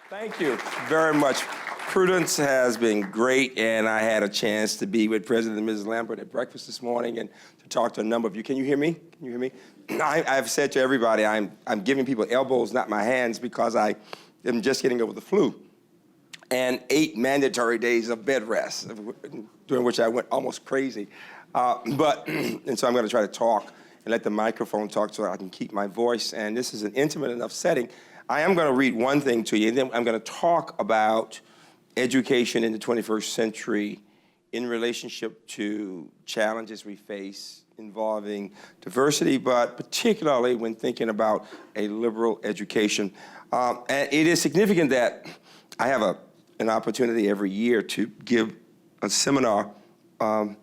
Thank you very much. Prudence has been great, and I had a chance to be with President and Mrs. Lambert at breakfast this morning and to talk to a number of you. Can you hear me? Can you hear me? I've said to everybody, I'm giving people elbows, not my hands, because I am just getting over the flu. And 8 mandatory days of bed rest, during which I went almost crazy. And so I'm going to try to talk and let the microphone talk so I can keep my voice. And this is an intimate enough setting. I am going to read one thing to you, and then I'm going to talk about education in the 21st century in relationship to challenges we face involving diversity, but particularly when thinking about a liberal education. And it is significant that I have an opportunity every year to give a seminar on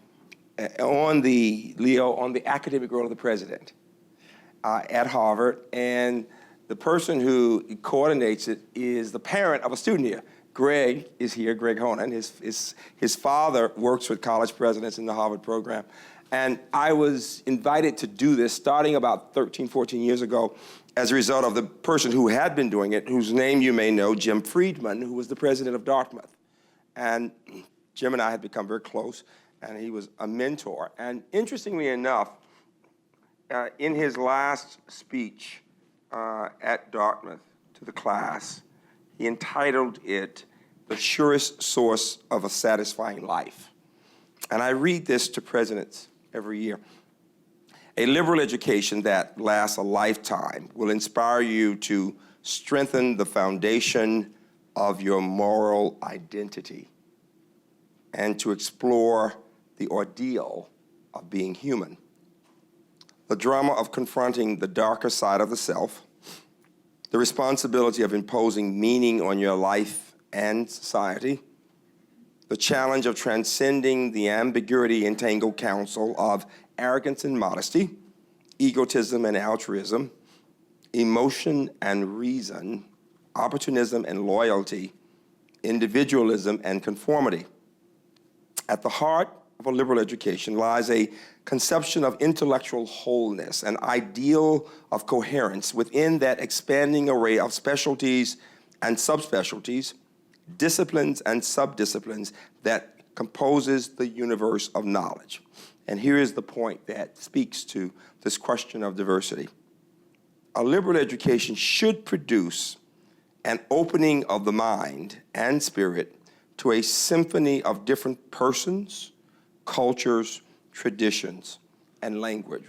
the academic role of the president at Harvard, and the person who coordinates it is the parent of a student here. Greg is here, Greg Honan. His father works with college presidents in the Harvard program. And I was invited to do this starting about 13, 14 years ago as a result of the person who had been doing it, whose name you may know, Jim Friedman, who was the president of Dartmouth. And Jim and I had become very close, and he was a mentor. And interestingly enough, in his last speech at Dartmouth to the class, he entitled it, "The Surest Source of a Satisfying Life." And I read this to presidents every year. A liberal education that lasts a lifetime will inspire you to strengthen the foundation of your moral identity and to explore the ordeal of being human. The drama of confronting the darker side of the self, the responsibility of imposing meaning on your life and society, the challenge of transcending the ambiguity-entangled counsel of arrogance and modesty, egotism and altruism, emotion and reason, opportunism and loyalty, individualism and conformity. At the heart of a liberal education lies a conception of intellectual wholeness, an ideal of coherence within that expanding array of specialties and subspecialties, disciplines and subdisciplines that composes the universe of knowledge. And here is the point that speaks to this question of diversity. A liberal education should produce an opening of the mind and spirit to a symphony of different persons, cultures, traditions, and language.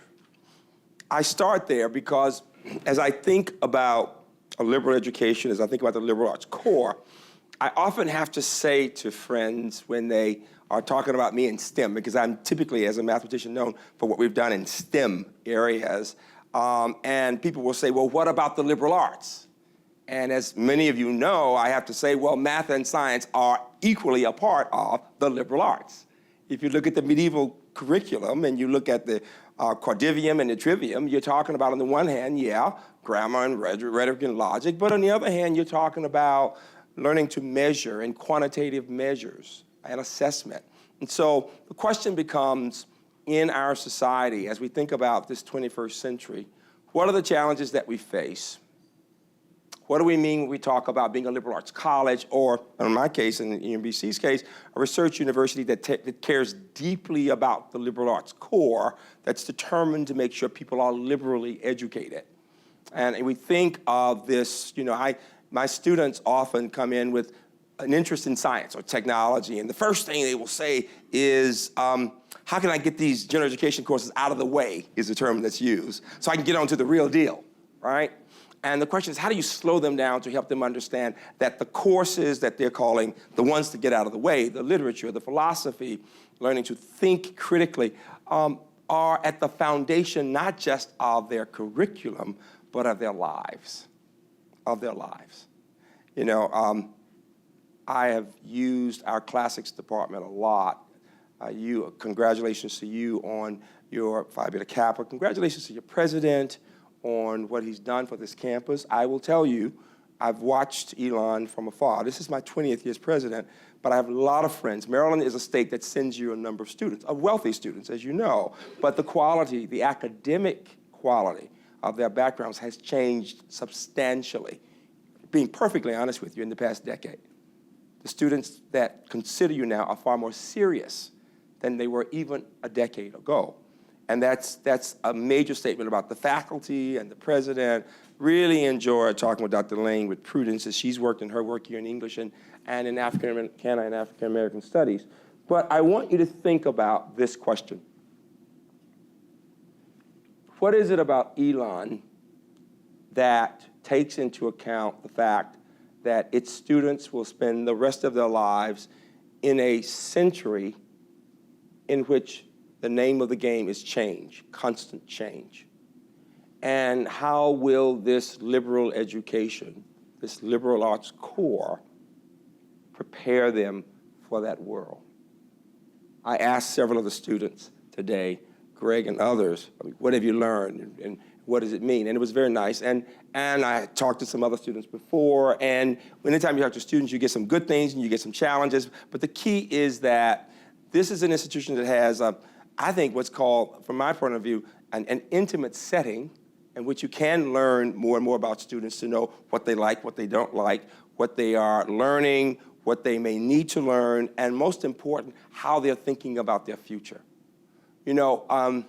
I start there because as I think about a liberal education, as I think about the liberal arts core, I often have to say to friends when they are talking about me in STEM, because I'm typically, as a mathematician, known for what we've done in STEM areas, and people will say, well, what about the liberal arts? And as many of you know, I have to say, well, math and science are equally a part of the liberal arts. If you look at the medieval curriculum and you look at the quadrivium and the trivium, you're talking about, on the one hand, yeah, grammar and rhetoric and logic, but on the other hand, you're talking about learning to measure and quantitative measures and assessment. And so the question becomes, in our society, as we think about this 21st century, what are the challenges that we face? What do we mean when we talk about being a liberal arts college, or in my case, in UMBC's case, a research university that cares deeply about the liberal arts core, that's determined to make sure people are liberally educated? And we think of this, my students often come in with an interest in science or technology, and the first thing they will say is, how can I get these general education courses out of the way, is the term that's used, so I can get on to the real deal, right? And the question is, how do you slow them down to help them understand that the courses that they're calling the ones to get out of the way, the literature, the philosophy, learning to think critically, are at the foundation not just of their curriculum, but of their lives, I have used our classics department a lot. Congratulations to you on your Phi Beta Kappa. Congratulations to your president on what he's done for this campus. I will tell you, I've watched Elon from afar. This is my 20th year as president, but I have a lot of friends. Maryland is a state that sends you a number of students, of wealthy students, as you know, but the quality, the academic quality of their backgrounds has changed substantially. being perfectly honest with you, in the past decade, the students that consider you now are far more serious than they were even a decade ago. And that's a major statement about the faculty and the president. Really enjoyed talking with Dr. Lane with Prudence as she's worked in her work here in English and in African and African American studies. But I want you to think about this question. What is it about Elon that takes into account the fact that its students will spend the rest of their lives in a century in which the name of the game is change, constant change? And how will this liberal education, this liberal arts core, prepare them for that world? I asked several of the students today, Greg and others, what have you learned and what does it mean? And it was very nice. And I talked to some other students before, and anytime you talk to students, you get some good things and you get some challenges. But the key is that this is an institution that has, I think, what's called, from my point of view, an intimate setting in which you can learn more and more about students to know what they like, what they don't like, what they are learning, what they may need to learn, and most important, how they're thinking about their future. You know,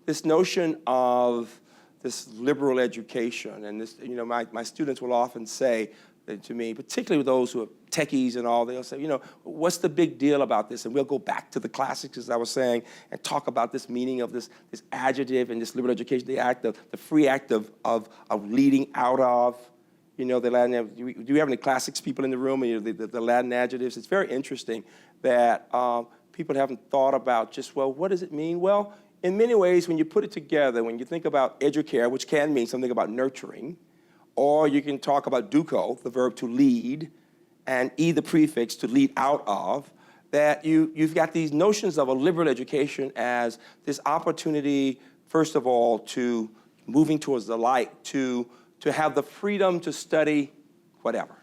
this notion of this liberal education, and this, you know, my students will often say to me, particularly with those who are techies and all, they'll say, you know, what's the big deal about this? And we'll go back to the classics, as I was saying, and talk about this meaning of this adjective and this liberal education, the free act of leading out of, you know, the Latin. Do you have any classics people in the room? You know, the Latin adjectives. It's very interesting that people haven't thought about just, well, what does it mean? Well, in many ways, when you put it together, when you think about educare, which can mean something about nurturing, or you can talk about duco, the verb to lead, and the prefix to lead out of, that you've got these notions of a liberal education as this opportunity, first of all, to moving towards the light, to have the freedom to study whatever,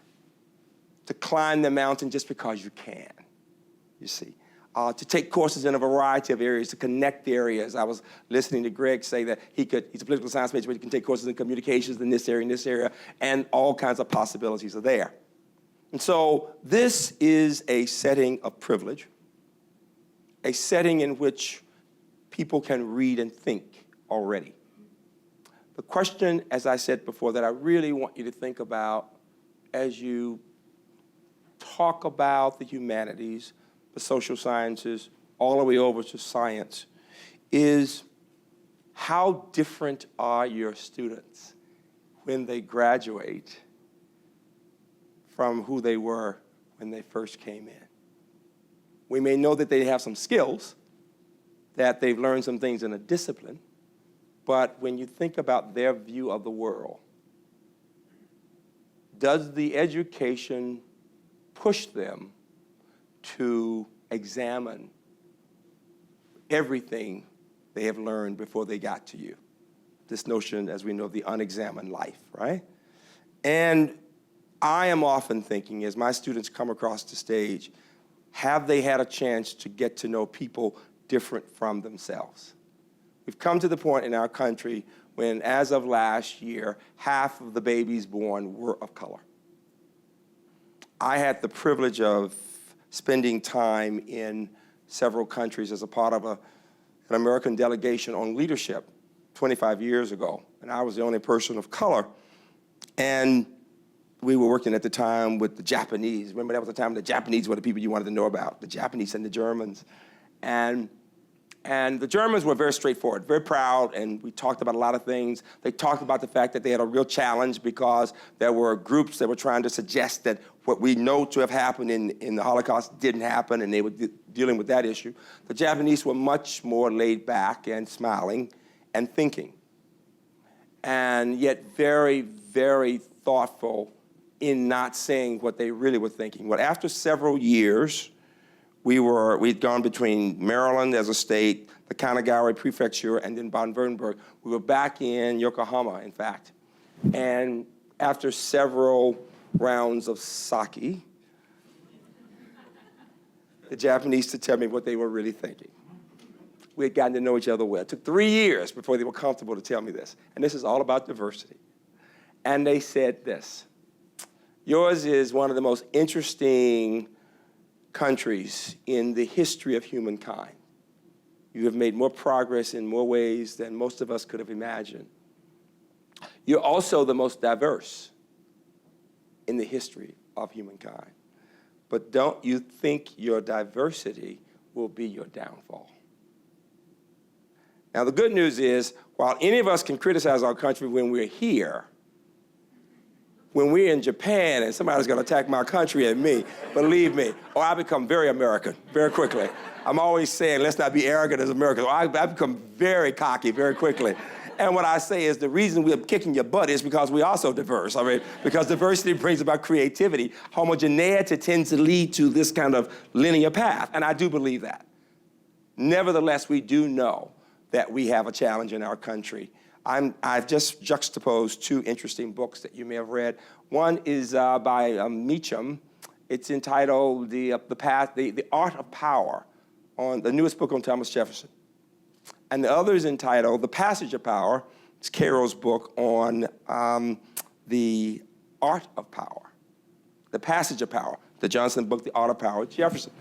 to climb the mountain just because you can, you see. To take courses in a variety of areas, to connect the areas. I was listening to Greg say that he's a political science major, but he can take courses in communications in this area, and all kinds of possibilities are there. And so this is a setting of privilege, a setting in which people can read and think already. The question, as I said before, that I really want you to think about as you talk about the humanities, the social sciences, all the way over to science, is how different are your students when they graduate from who they were when they first came in? We may know that they have some skills, that they've learned some things in a discipline, but when you think about their view of the world, does the education push them to examine everything they have learned before they got to you? This notion, as we know, of the unexamined life, right? And I am often thinking, as my students come across the stage, have they had a chance to get to know people different from themselves? We've come to the point in our country when, as of last year, half of the babies born were of color. I had the privilege of spending time in several countries as a part of an American delegation on leadership 25 years ago, and I was the only person of color. And we were working at the time with the Japanese. Remember, that was the time the Japanese were the people you wanted to know about, the Japanese and the Germans. And the Germans were very straightforward, very proud, and we talked about a lot of things. They talked about the fact that they had a real challenge because there were groups that were trying to suggest that what we know to have happened in the Holocaust didn't happen, and they were dealing with that issue. The Japanese were much more laid back and smiling and thinking, and yet very, very thoughtful in not saying what they really were thinking. Well, after several years, we'd gone between Maryland as a state, the Kanagawa Prefecture, and then Baden-Württemberg. We were back in Yokohama, in fact. And after several rounds of sake, the Japanese to tell me what they were really thinking. We had gotten to know each other well. It took 3 years before they were comfortable to tell me this. And this is all about diversity. And they said this: Yours is one of the most interesting countries in the history of humankind. You have made more progress in more ways than most of us could have imagined. You're also the most diverse in the history of humankind. But don't you think your diversity will be your downfall? Now, the good news is, while any of us can criticize our country when we're here, when we're in Japan and somebody's going to attack my country and me, believe me, I become very American very quickly. I'm always saying, let's not be arrogant as Americans. I become very cocky very quickly. And what I say is the reason we're kicking your butt is because we're also diverse. I mean, because diversity brings about creativity. Homogeneity tends to lead to this kind of linear path, and I do believe that. Nevertheless, we do know that we have a challenge in our country. I've just juxtaposed two interesting books that you may have read. One is by Meacham. It's entitled The Art of Power, on the newest book on Thomas Jefferson. And the other is entitled The Passage of Power. It's Carroll's book on the art of power. The Passage of Power, the Johnson book, The Art of Power, Jefferson.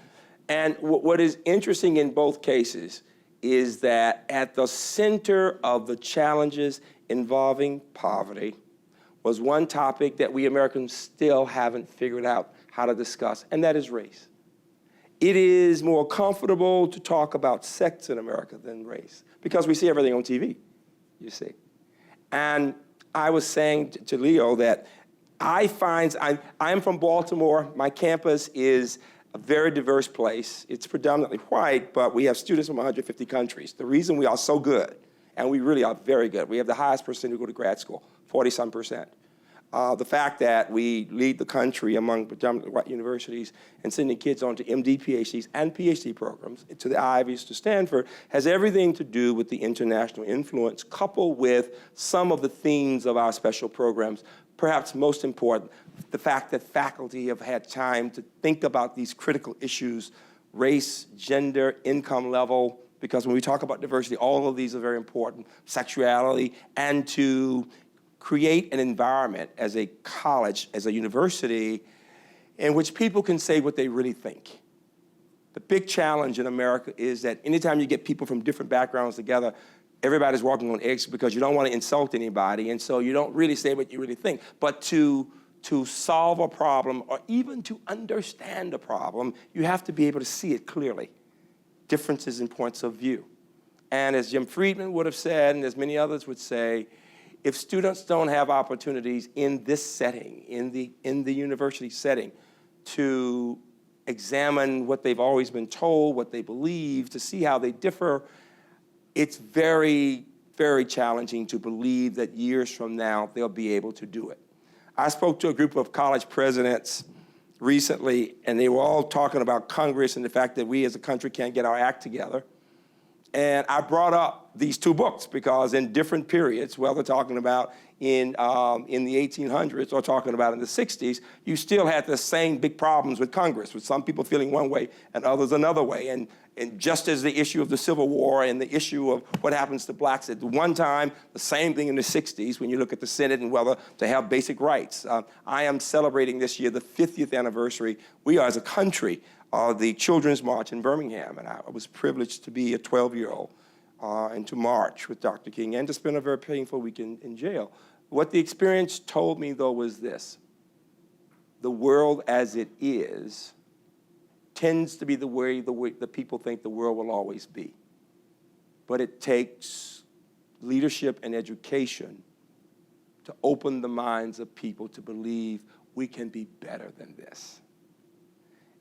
And what is interesting in both cases is that at the center of the challenges involving poverty was one topic that we Americans still haven't figured out how to discuss, and that is race. It is more comfortable to talk about sex in America than race because we see everything on TV, you see. And I was saying to Leo that I'm from Baltimore. My campus is a very diverse place. It's predominantly white, but we have students from 150 countries. The reason we are so good, and we really are very good, we have the highest percent who go to grad school, 40-some%. The fact that we lead the country among predominantly white universities and sending kids on to MD, PhDs, and PhD programs to the Ivies, to Stanford, has everything to do with the international influence, coupled with some of the themes of our special programs. Perhaps most important, the fact that faculty have had time to think about these critical issues, race, gender, income level, because when we talk about diversity, all of these are very important, sexuality, and to create an environment as a college, as a university, in which people can say what they really think. The big challenge in America is that anytime you get people from different backgrounds together, everybody's walking on eggs because you don't want to insult anybody, and so you don't really say what you really think. But to solve a problem, or even to understand a problem, you have to be able to see it clearly. Differences in points of view. And as Jim Friedman would have said, and as many others would say, if students don't have opportunities in this setting, in the university setting, to examine what they've always been told, what they believe, to see how they differ, it's very, very challenging to believe that years from now they'll be able to do it. I spoke to a group of college presidents recently, and they were all talking about Congress and the fact that we as a country can't get our act together. And I brought up these two books because in different periods, whether talking about in the 1800s or talking about in the 60s, you still had the same big problems with Congress, with some people feeling one way and others another way. And just as the issue of the Civil War and the issue of what happens to blacks at one time, the same thing in the 60s when you look at the Senate and whether to have basic rights. I am celebrating this year the 50th anniversary. We are, as a country, the Children's March in Birmingham, and I was privileged to be a 12-year-old and to march with Dr. King and to spend a very painful week in jail. What the experience told me, though, was this. The world as it is tends to be the way the people think the world will always be. But it takes leadership and education to open the minds of people to believe we can be better than this.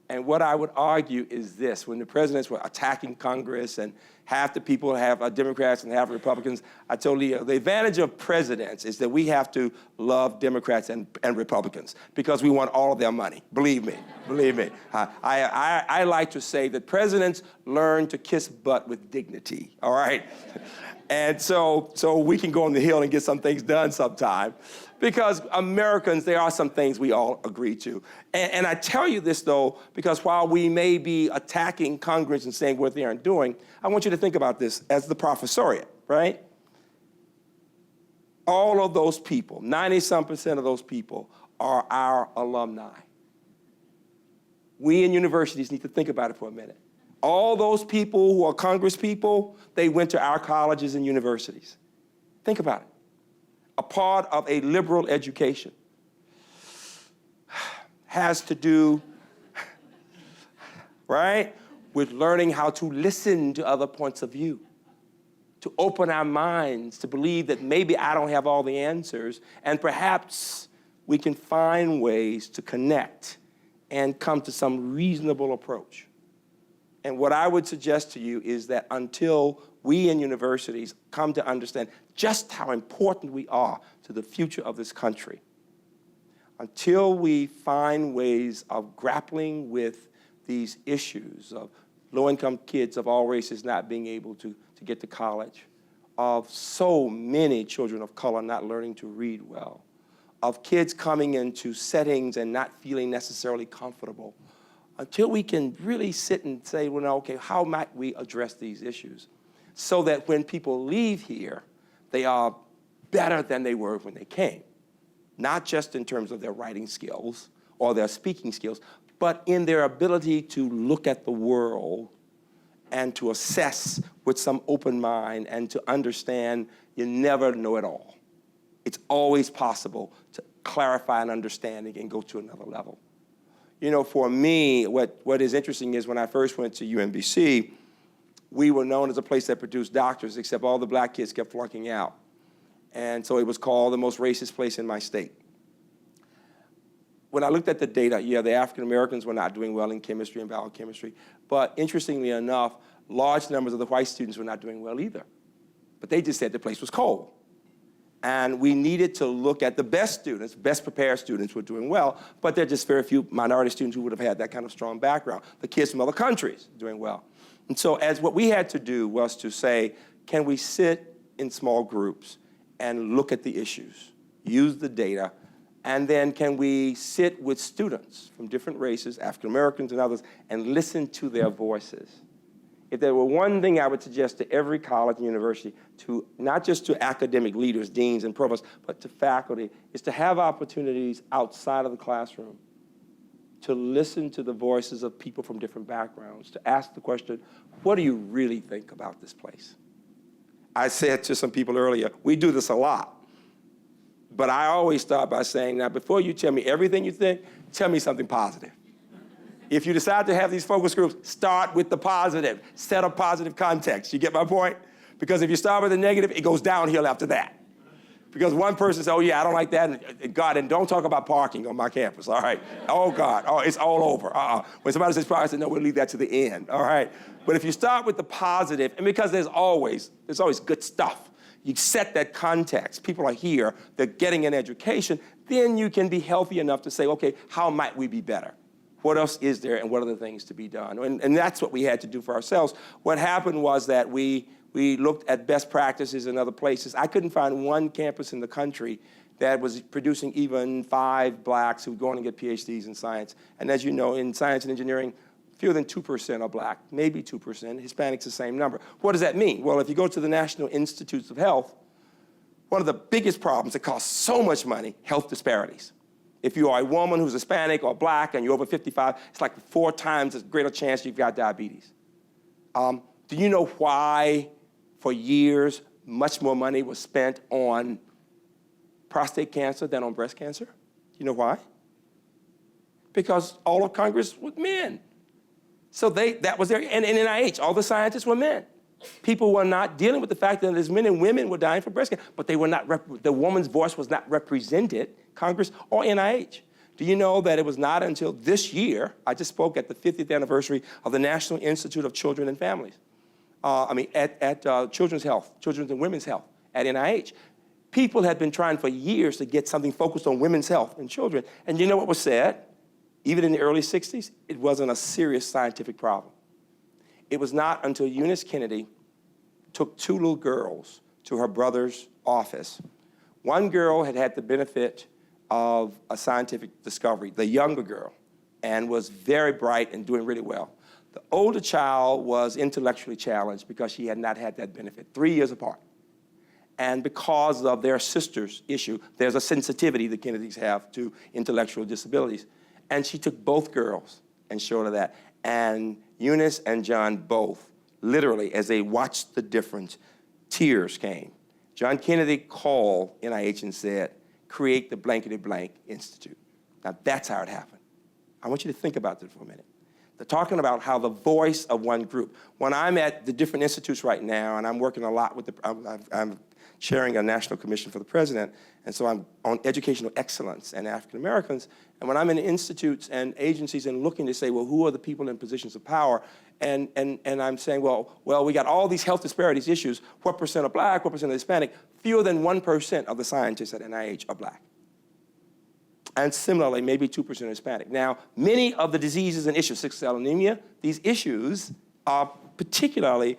And what I would argue is this: when the presidents were attacking Congress and half the people are Democrats and half are Republicans, I told Leo, the advantage of presidents is that we have to love Democrats and Republicans because we want all of their money. Believe me, believe me. I like to say that presidents learn to kiss butt with dignity, all right? And so we can go on the Hill and get some things done sometime. Because Americans, there are some things we all agree to. And I tell you this, though, because while we may be attacking Congress and saying what they aren't doing, I want you to think about this as the professoriate, right? All of those people, 90-some% of those people, are our alumni. We in universities need to think about it for a minute. All those people who are Congress people, they went to our colleges and universities. Think about it. A part of a liberal education has to do, right, with learning how to listen to other points of view, to open our minds, to believe that maybe I don't have all the answers, and perhaps we can find ways to connect and come to some reasonable approach. And what I would suggest to you is that until we in universities come to understand just how important we are to the future of this country, until we find ways of grappling with these issues of low-income kids of all races not being able to get to college, of so many children of color not learning to read well, of kids coming into settings and not feeling necessarily comfortable, until we can really sit and say, well, no, okay, how might we address these issues so that when people leave here, they are better than they were when they came, not just in terms of their writing skills or their speaking skills, but in their ability to look at the world and to assess with some open mind and to understand you never know it all. It's always possible to clarify an understanding and go to another level. You know, for me, what is interesting is when I first went to UMBC, we were known as a place that produced doctors, except all the black kids kept flunking out. And so it was called the most racist place in my state. When I looked at the data, yeah, the African Americans were not doing well in chemistry and biochemistry, but interestingly enough, large numbers of the white students were not doing well either. But they just said the place was cold. And we needed to look at the best students, best prepared students were doing well, but there are just very few minority students who would have had that kind of strong background. The kids from other countries doing well. And so as what we had to do was to say, can we sit in small groups and look at the issues, use the data, and then can we sit with students from different races, African Americans and others, and listen to their voices? If there were one thing I would suggest to every college and university, to not just to academic leaders, deans and provosts, but to faculty, is to have opportunities outside of the classroom to listen to the voices of people from different backgrounds, to ask the question, what do you really think about this place? I said to some people earlier, we do this a lot, but I always start by saying, now before you tell me everything you think, tell me something positive. If you decide to have these focus groups, start with the positive. Set a positive context. You get my point? Because if you start with the negative, it goes downhill after that. Because one person says, oh yeah, I don't like that, and God, and don't talk about parking on my campus, all right? Oh God, oh, it's all over. When somebody says parking, I say, no, we'll leave that to the end, all right? But if you start with the positive, and because there's always good stuff, you set that context. People are here, they're getting an education, then you can be healthy enough to say, okay, how might we be better? What else is there, and what are the things to be done? And that's what we had to do for ourselves. What happened was that we looked at best practices in other places. I couldn't find one campus in the country that was producing even 5 blacks who would go on and get PhDs in science. And as you know, in science and engineering, fewer than 2% are black, maybe 2%. Hispanics, the same number. What does that mean? Well, if you go to the National Institutes of Health, one of the biggest problems that costs so much money, health disparities. If you are a woman who's Hispanic or black and you're over 55, it's like 4 times as greater chance you've got diabetes. Do you know why, for years, much more money was spent on prostate cancer than on breast cancer? You know why? Because all of Congress was men. So that was their, and in NIH, all the scientists were men. People were not dealing with the fact that as men and women were dying for breast cancer, but they were not, the woman's voice was not represented, Congress or NIH. Do you know that it was not until this year, I just spoke at the 50th anniversary of the National Institute of Children and Families, at Children's Health, Children's and Women's Health at NIH. People had been trying for years to get something focused on women's health and children. And you know what was said? Even in the early 60s, it wasn't a serious scientific problem. It was not until Eunice Kennedy took 2 little girls to her brother's office. One girl had had the benefit of a scientific discovery, the younger girl, and was very bright and doing really well. The older child was intellectually challenged because she had not had that benefit, 3 years apart. And because of their sister's issue, there's a sensitivity the Kennedys have to intellectual disabilities. And she took both girls and showed her that. And Eunice and John both, literally, as they watched the difference, tears came. John Kennedy called NIH and said, create the blankety blank institute. Now that's how it happened. I want you to think about this for a minute. They're talking about how the voice of one group. When I'm at the different institutes right now, and I'm working a lot with I'm chairing a national commission for the president, and so I'm on educational excellence and African Americans, and when I'm in institutes and agencies and looking to say, well, who are the people in positions of power, and I'm saying, well, we got all these health disparities issues, what percent are black, what percent are Hispanic? Fewer than 1% of the scientists at NIH are black. And similarly, maybe 2% are Hispanic. Now, many of the diseases and issues, sickle cell anemia, these issues are particularly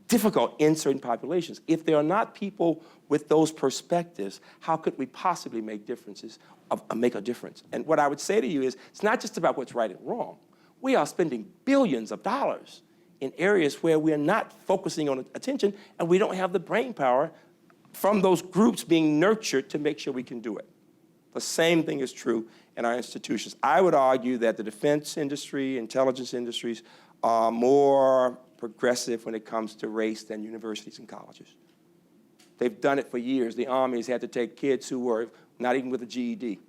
difficult in certain populations. If there are not people with those perspectives, how could we possibly make make a difference? And what I would say to you is, it's not just about what's right and wrong. We are spending billions of dollars in areas where we are not focusing on attention, and we don't have the brain power from those groups being nurtured to make sure we can do it. The same thing is true in our institutions. I would argue that the defense industry, intelligence industries are more progressive when it comes to race than universities and colleges. They've done it for years. The Army's had to take kids who were not even with a GED,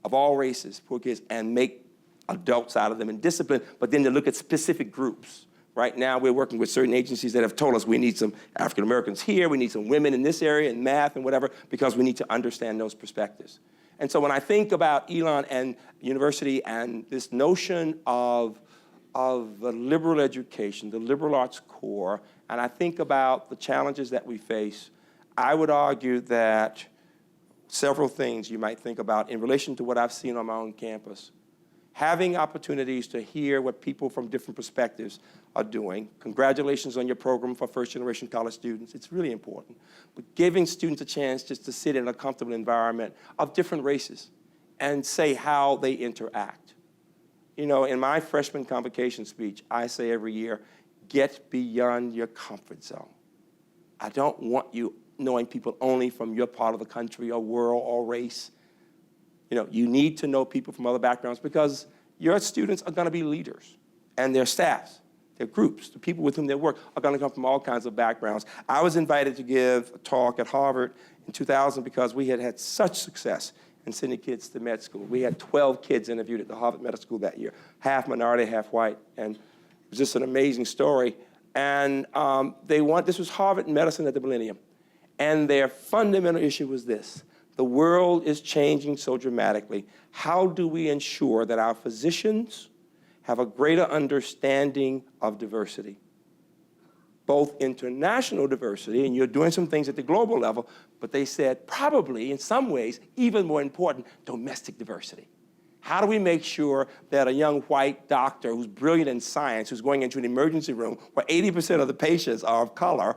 of all races, poor kids, and make adults out of them and discipline, but then to look at specific groups. Right now, we're working with certain agencies that have told us we need some African Americans here, we need some women in this area, in math and whatever, because we need to understand those perspectives. And so when I think about Elon and university and this notion of the liberal education, the liberal arts core, and I think about the challenges that we face, I would argue that several things you might think about in relation to what I've seen on my own campus. Having opportunities to hear what people from different perspectives are doing. Congratulations on your program for first-generation college students. It's really important. But giving students a chance just to sit in a comfortable environment of different races and say how they interact. You know, in my freshman convocation speech, I say every year, get beyond your comfort zone. I don't want you knowing people only from your part of the country or world or race. You know, you need to know people from other backgrounds because your students are going to be leaders, and their staffs, their groups, the people with whom they work are going to come from all kinds of backgrounds. I was invited to give a talk at Harvard in 2000 because we had had such success in sending kids to med school. We had 12 kids interviewed at the Harvard Medical School that year, half minority, half white, and it was just an amazing story. And this was Harvard medicine at the millennium, and their fundamental issue was this. The world is changing so dramatically. How do we ensure that our physicians have a greater understanding of diversity? Both international diversity, and you're doing some things at the global level, but they said probably, in some ways, even more important, domestic diversity. How do we make sure that a young white doctor who's brilliant in science, who's going into an emergency room where 80% of the patients are of color,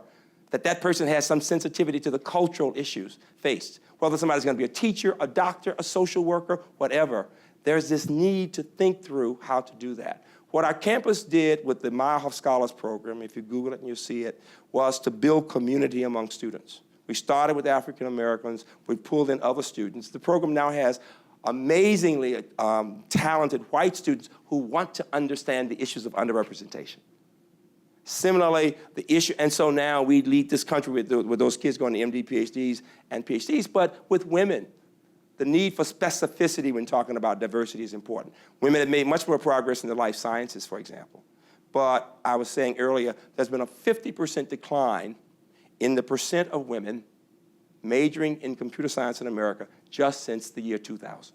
that person has some sensitivity to the cultural issues faced? Whether somebody's going to be a teacher, a doctor, a social worker, whatever. There's this need to think through how to do that. What our campus did with the Meyerhoff Scholars Program, if you Google it and you see it, was to build community among students. We started with African Americans. We pulled in other students. The program now has amazingly talented white students who want to understand the issues of underrepresentation. Similarly, the issue, and so now we lead this country with those kids going to MD, PhDs, and PhDs, but with women. The need for specificity when talking about diversity is important. Women have made much more progress in the life sciences, for example. But I was saying earlier, there's been a 50% decline in the percent of women majoring in computer science in America just since the year 2000.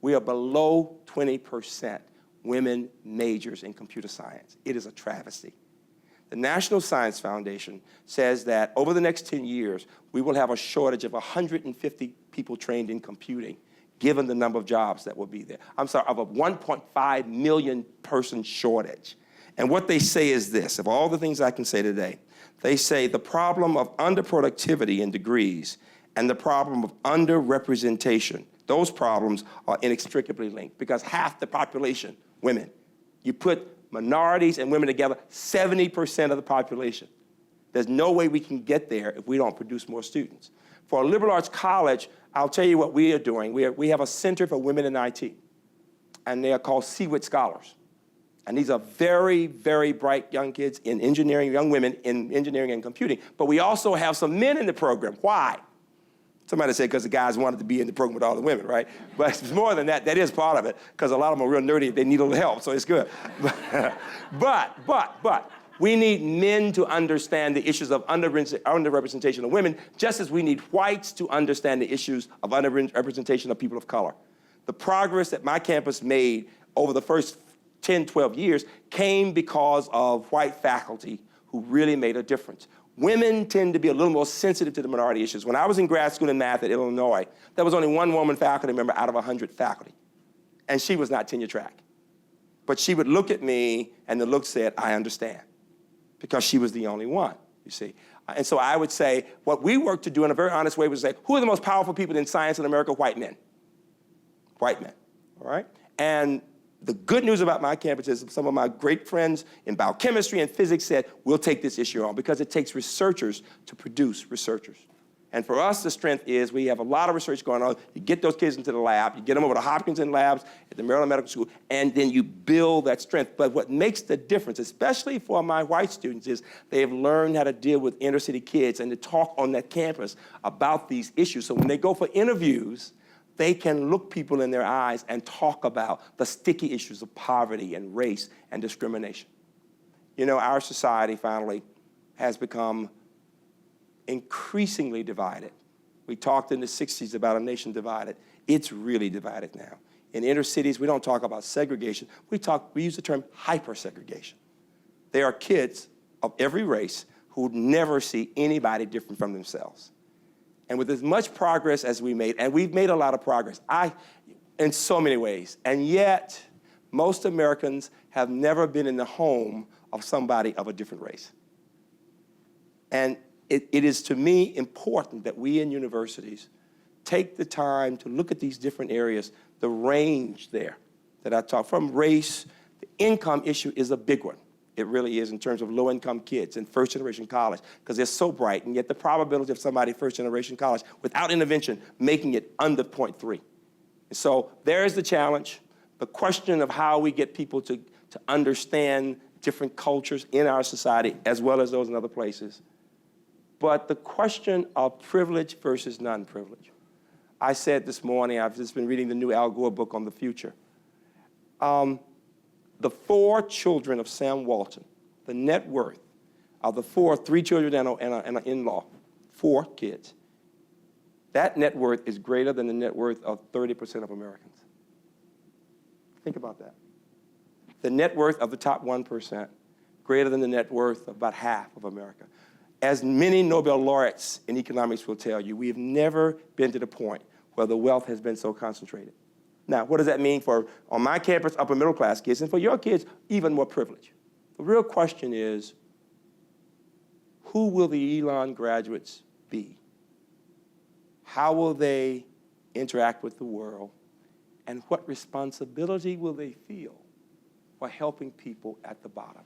We are below 20% women majors in computer science. It is a travesty. The National Science Foundation says that over the next 10 years, we will have a shortage of 150 people trained in computing, given the number of jobs that will be there. I'm sorry, of a 1.5 million person shortage. And what they say is this, of all the things I can say today, they say the problem of underproductivity in degrees and the problem of underrepresentation, those problems are inextricably linked because half the population, women, you put minorities and women together, 70% of the population. There's no way we can get there if we don't produce more students. For a liberal arts college, I'll tell you what we are doing. We have a Center for Women in IT, and they are called CWIT Scholars. And these are very, very bright young kids in engineering, young women in engineering and computing. But we also have some men in the program. Why? Somebody said because the guys wanted to be in the program with all the women, right? But it's more than that. That is part of it, because a lot of them are real nerdy. They need a little help, so it's good. But we need men to understand the issues of underrepresentation of women, just as we need whites to understand the issues of underrepresentation of people of color. The progress that my campus made over the first 10, 12 years came because of white faculty who really made a difference. Women tend to be a little more sensitive to the minority issues. When I was in grad school in math at Illinois, there was only one woman faculty member out of 100 faculty, and she was not tenure track. But she would look at me, and the look said, I understand, because she was the only one, you see. And so I would say, what we worked to do in a very honest way was say, who are the most powerful people in science in America? White men. White men, all right? And the good news about my campus is some of my great friends in biochemistry and physics said, we'll take this issue on, because it takes researchers to produce researchers. And for us, the strength is we have a lot of research going on. You get those kids into the lab, you get them over to Hopkinton labs at the Maryland Medical School, and then you build that strength. But what makes the difference, especially for my white students, is they have learned how to deal with inner city kids and to talk on that campus about these issues. So when they go for interviews, they can look people in their eyes and talk about the sticky issues of poverty and race and discrimination. You know, our society, finally, has become increasingly divided. We talked in the 60s about a nation divided. It's really divided now. In inner cities, we don't talk about segregation. We use the term hyper-segregation. There are kids of every race who never see anybody different from themselves. And with as much progress as we made, and we've made a lot of progress, in so many ways, and yet most Americans have never been in the home of somebody of a different race. And it is, to me, important that we in universities take the time to look at these different areas, the range there that I talked, from race, the income issue is a big one. It really is, in terms of low-income kids in first-generation college, because they're so bright, and yet the probability of somebody first-generation college without intervention making it under 0.3. And so there's the challenge, the question of how we get people to understand different cultures in our society as well as those in other places. But the question of privilege versus non-privilege. I said this morning, I've just been reading the new Al Gore book on the future. The 4 children of Sam Walton, the net worth of the 3 children and an in-law, 4 kids, that net worth is greater than the net worth of 30% of Americans. Think about that. The net worth of the top 1%, greater than the net worth of about half of America. As many Nobel laureates in economics will tell you, we have never been to the point where the wealth has been so concentrated. Now, what does that mean for, on my campus, upper middle class kids, and for your kids, even more privilege? The real question is, who will the Elon graduates be? How will they interact with the world? And what responsibility will they feel for helping people at the bottom?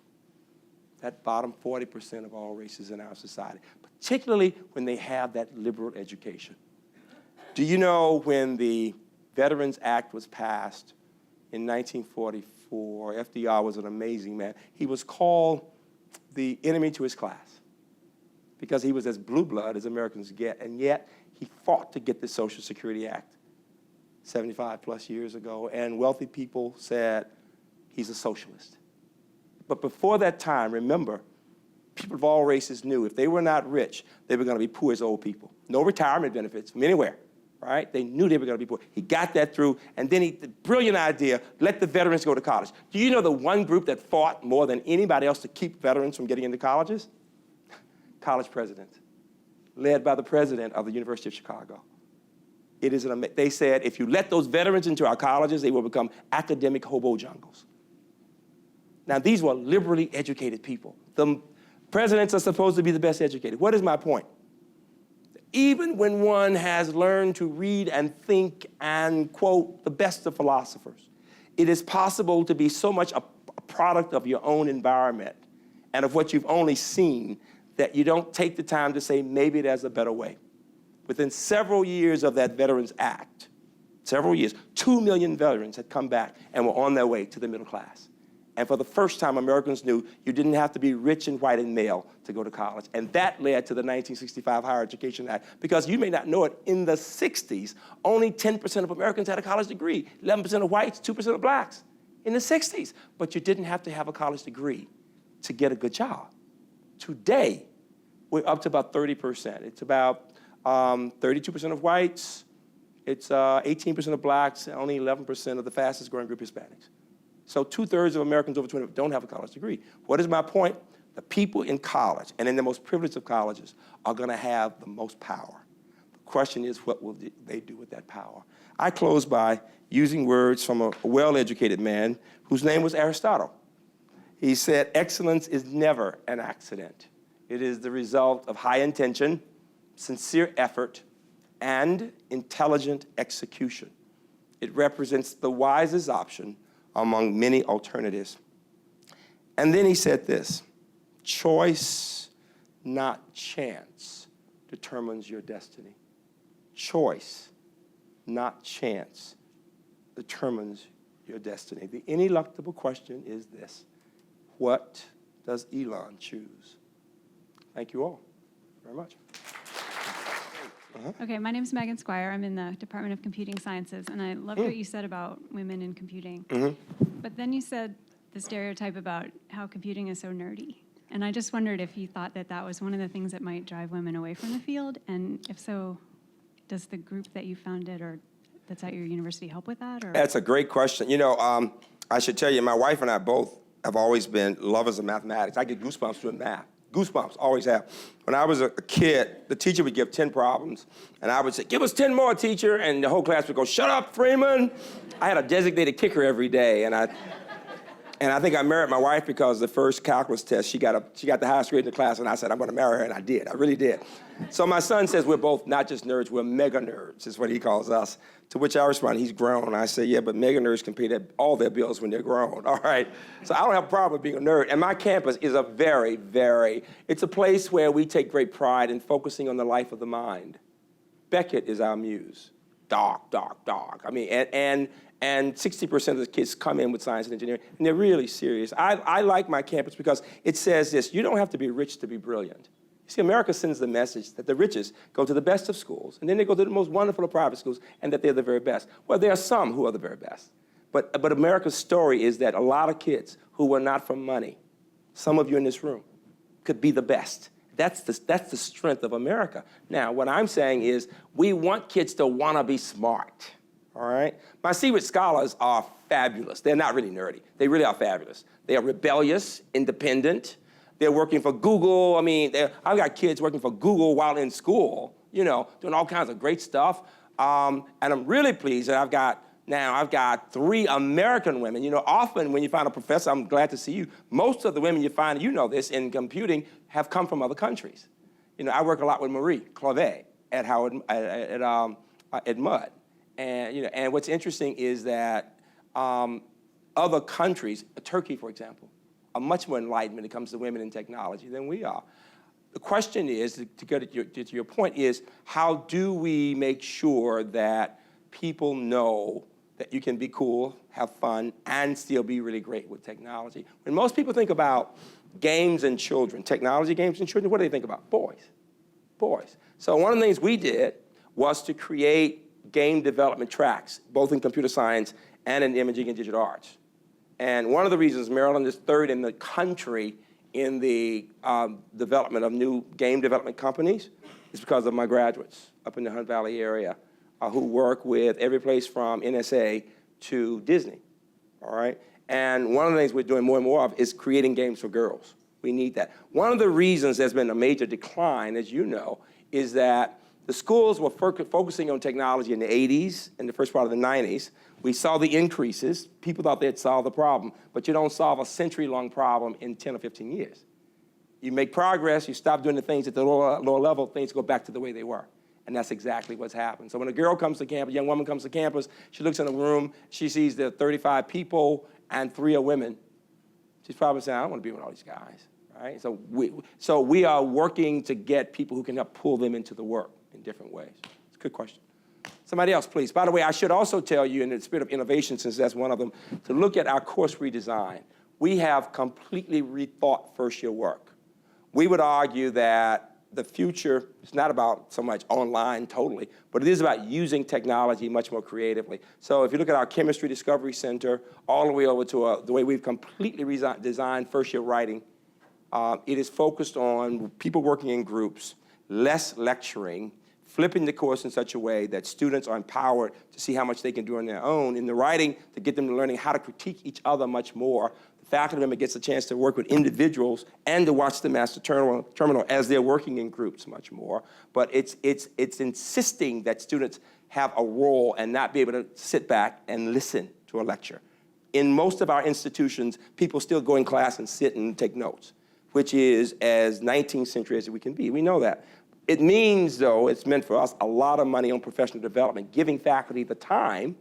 That bottom 40% of all races in our society, particularly when they have that liberal education. Do you know when the Veterans Act was passed in 1944, FDR was an amazing man. He was called the enemy to his class because he was as blue blood as Americans get, and yet he fought to get the Social Security Act 75 plus years ago, and wealthy people said he's a socialist. But before that time, remember, people of all races knew if they were not rich, they were going to be poor as old people. No retirement benefits from anywhere. Right? They knew they were going to be poor. He got that through, and then the brilliant idea, let the veterans go to college. Do you know the one group that fought more than anybody else to keep veterans from getting into colleges? College presidents, led by the president of the University of Chicago. It is they said, if you let those veterans into our colleges, they will become academic hobo jungles. Now, these were liberally educated people. The presidents are supposed to be the best educated. What is my point? Even when one has learned to read and think and quote the best of philosophers, it is possible to be so much a product of your own environment and of what you've only seen that you don't take the time to say, maybe there's a better way. Within several years of that Veterans Act, several years, 2 million veterans had come back and were on their way to the middle class. And for the first time, Americans knew you didn't have to be rich and white and male to go to college. And that led to the 1965 Higher Education Act. Because you may not know it, in the 60s, only 10% of Americans had a college degree, 11% of whites, 2% of blacks, in the 60s. But you didn't have to have a college degree to get a good job. Today, we're up to about 30%. It's about 32% of whites, it's 18% of blacks, and only 11% of the fastest growing group Hispanics. So 2/3 of Americans over 20 don't have a college degree. What is my point? The people in college, and in the most privileged of colleges, are gonna have the most power. The question is, what will they do with that power? I close by using words from a well-educated man whose name was Aristotle. He said, excellence is never an accident. It is the result of high intention, sincere effort, and intelligent execution. It represents the wisest option among many alternatives. And then he said this, choice, not chance, determines your destiny. Choice, not chance, determines your destiny. The ineluctable question is this, what does Elon choose? Thank you all very much. Okay, my name is Megan Squire. I'm in the Department of Computing Sciences, and I loved what you said about women in computing. But then you said the stereotype about how computing is so nerdy. And I just wondered if you thought that that was one of the things that might drive women away from the field, and if so, does the group that you founded or that's at your university help with that? Or? That's a great question. You know, I should tell you, my wife and I both have always been lovers of mathematics. I get goosebumps doing math. Goosebumps, always have. When I was a kid, the teacher would give 10 problems, and I would say, give us 10 more, teacher, and the whole class would go, shut up, Freeman. I had a designated kicker every day, and I think I married my wife because the first calculus test, she got the highest grade in the class, and I said, I'm gonna marry her, and I did, I really did. So my son says we're both not just nerds, we're mega nerds, is what he calls us. To which I respond, he's grown. I say, yeah, but mega nerds can pay all their bills when they're grown, all right? So I don't have a problem with being a nerd. And my campus is a it's a place where we take great pride in focusing on the life of the mind. Beckett is our muse. Dark, dark, dark. I mean, and 60% of the kids come in with science and engineering, and they're really serious. I like my campus because it says this, you don't have to be rich to be brilliant. You see, America sends the message that the richest go to the best of schools, and then they go to the most wonderful of private schools, and that they're the very best. Well, there are some who are the very best. But America's story is that a lot of kids who were not from money, some of you in this room, could be the best. That's the strength of America. Now, what I'm saying is we want kids to want to be smart, all right? My secret scholars are fabulous. They're not really nerdy. They really are fabulous. They are rebellious, independent. They're working for Google. I mean, I've got kids working for Google while in school, you know, doing all kinds of great stuff. And I'm really pleased that I've got 3 American women. You know, often when you find a professor, I'm glad to see you, most of the women you find, you know this, in computing have come from other countries. You know, I work a lot with Marie Clavet at Howard, at Mudd. And, you know, and what's interesting is that other countries, Turkey, for example, are much more enlightened when it comes to women in technology than we are. The question is, to get to your point, is how do we make sure that people know that you can be cool, have fun, and still be really great with technology? When most people think about games and children, technology games and children, what do they think about? Boys, boys. So one of the things we did was to create game development tracks, both in computer science and in imaging and digital arts. And one of the reasons Maryland is 3rd in the country in the development of new game development companies is because of my graduates up in the Hunt Valley area who work with every place from NSA to Disney, all right? And one of the things we're doing more and more of is creating games for girls. We need that. One of the reasons there's been a major decline, as you know, is that the schools were focusing on technology in the 80s and the first part of the 90s. We saw the increases. People thought they'd solve the problem, but you don't solve a century-long problem in 10 or 15 years. You make progress, you stop doing the things at the lower level, things go back to the way they were. And that's exactly what's happened. So when a girl comes to campus, a young woman comes to campus, she looks in a room, she sees there are 35 people and 3 are women. She's probably saying, I don't want to be with all these guys, All right? So we are working to get people who can help pull them into the work in different ways. It's a good question. Somebody else, please. By the way, I should also tell you, in the spirit of innovation, since that's one of them, to look at our course redesign. We have completely rethought first-year work. We would argue that the future is not about so much online totally, but it is about using technology much more creatively. So if you look at our Chemistry Discovery Center, all the way over to the way we've completely designed first-year writing, it is focused on people working in groups, less lecturing, flipping the course in such a way that students are empowered to see how much they can do on their own. In the writing, to get them to learning how to critique each other much more. The faculty member gets a chance to work with individuals and to watch the master terminal as they're working in groups much more. But it's insisting that students have a role and not be able to sit back and listen to a lecture. In most of our institutions, people still go in class and sit and take notes, which is as 19th century as we can be. We know that. It means, though, it's meant for us a lot of money on professional development, giving faculty the time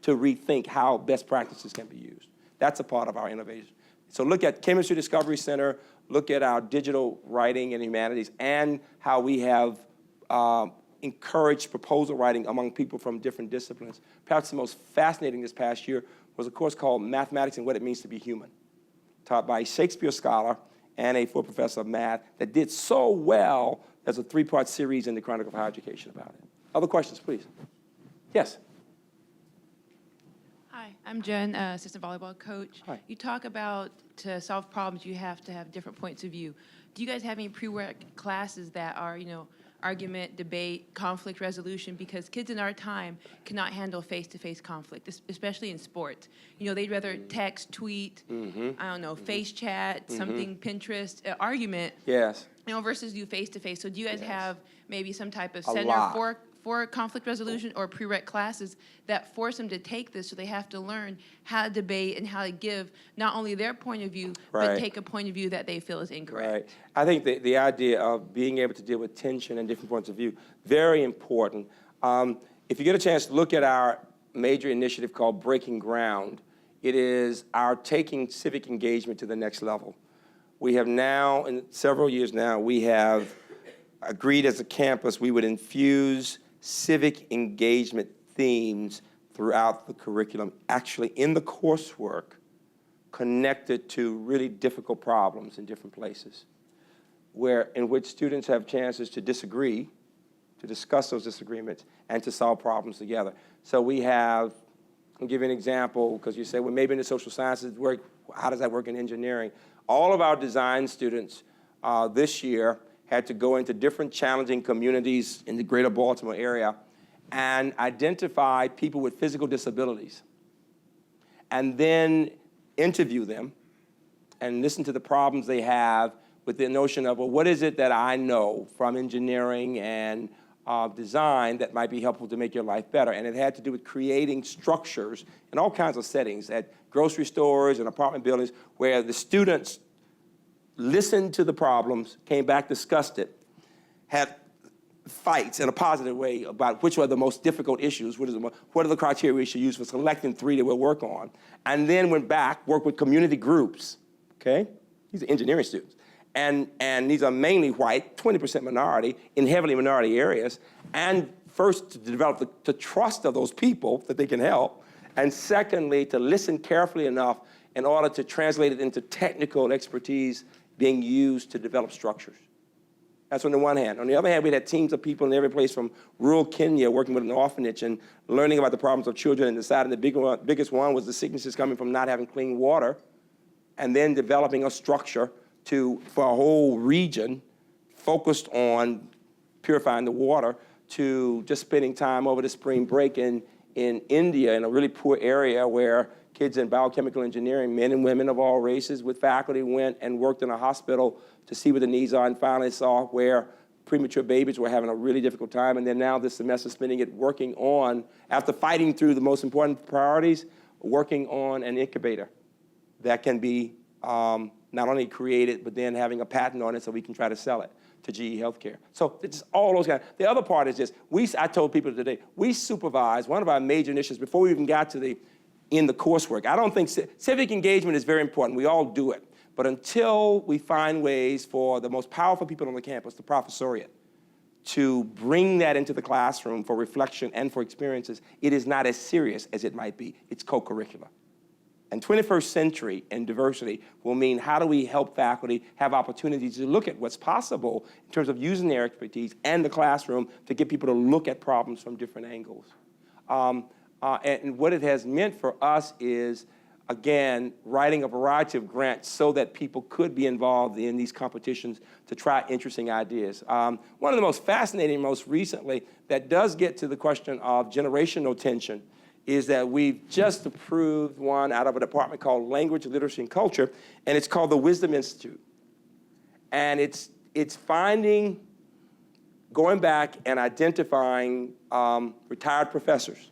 to rethink how best practices can be used. That's a part of our innovation. So look at Chemistry Discovery Center, look at our digital writing and humanities, and how we have encouraged proposal writing among people from different disciplines. Perhaps the most fascinating this past year was a course called Mathematics and What It Means to Be Human, taught by a Shakespeare scholar and a full professor of math that did so well. There's a 3-part series in the Chronicle of Higher Education about it. Other questions, please? Yes? Hi, I'm Jen, assistant volleyball coach. Hi. You talk about to solve problems, you have to have different points of view. Do you guys have any prereq classes that are, argument, debate, conflict resolution? Because kids in our time cannot handle face-to-face conflict, especially in sports. They'd rather text, tweet, face chat, something, Pinterest, argument. Yes. Versus do face-to-face. So do you guys have maybe some type of A center lot. for conflict resolution or prereq classes that force them to take this so they have to learn how to debate and how to give not only their point of view, Right. but take a point of view that they feel is incorrect? Right. I think the idea of being able to deal with tension and different points of view, very important. If you get a chance to look at our major initiative called Breaking Ground, it is our taking civic engagement to the next level. We have now, in several years now, we have agreed as a campus we would infuse civic engagement themes throughout the curriculum, actually in the coursework, connected to really difficult problems in different places, in which students have chances to disagree, to discuss those disagreements, and to solve problems together. So we have, I'll give you an example, because you say, well, maybe in the social sciences work, how does that work in engineering? All of our design students this year had to go into different challenging communities in the greater Baltimore area and identify people with physical disabilities, and then interview them and listen to the problems they have with the notion of, well, what is it that I know from engineering and design that might be helpful to make your life better? And it had to do with creating structures in all kinds of settings, at grocery stores and apartment buildings, where the students listened to the problems, came back, discussed it, had fights in a positive way about which were the most difficult issues, what are the criteria we should use for selecting 3 that we'll work on, and then went back, worked with community groups, okay? These are engineering students. And these are mainly white, 20% minority, in heavily minority areas, and first to develop the trust of those people that they can help, and secondly, to listen carefully enough in order to translate it into technical expertise being used to develop structures. That's on the one hand. On the other hand, we had teams of people in every place from rural Kenya working with an orphanage and learning about the problems of children, and deciding the biggest one was the sicknesses coming from not having clean water, and then developing a structure for a whole region focused on purifying the water, to just spending time over the spring break in India, in a really poor area where kids in biochemical engineering, men and women of all races with faculty, went and worked in a hospital to see what the needs are, and finally saw where premature babies were having a really difficult time. And then now this semester spending it working on, after fighting through the most important priorities, working on an incubator that can be not only created, but then having a patent on it so we can try to sell it to GE Healthcare. So it's all those guys. The other part is just, I told people today, we supervise one of our major initiatives before we even got to in the coursework. I don't think civic engagement is very important. We all do it. But until we find ways for the most powerful people on the campus, the professoriate, to bring that into the classroom for reflection and for experiences, it is not as serious as it might be. It's co-curricular. And 21st century and diversity will mean how do we help faculty have opportunities to look at what's possible in terms of using their expertise and the classroom to get people to look at problems from different angles. And what it has meant for us is, again, writing a variety of grants so that people could be involved in these competitions to try interesting ideas. One of the most fascinating, most recently, that does get to the question of generational tension is that we've just approved one out of a department called Language, Literacy, and Culture, and it's called the Wisdom Institute. And it's finding, going back and identifying retired professors,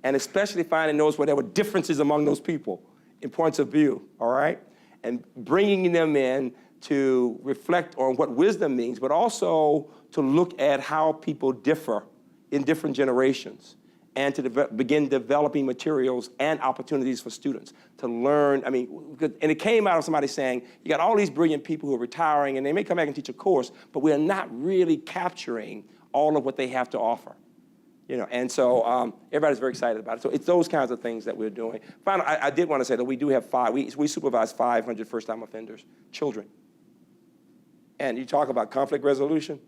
and especially finding those where there were differences among those people in points of view, all right? And bringing them in to reflect on what wisdom means, but also to look at how people differ in different generations, and to begin developing materials and opportunities for students to learn. I mean, and it came out of somebody saying, you got all these brilliant people who are retiring, and they may come back and teach a course, but we are not really capturing all of what they have to offer. You know, and so everybody's very excited about it. So it's those kinds of things that we're doing. Finally, I did want to say that we do have we supervise 500 first-time offenders, children. And you talk about conflict resolution.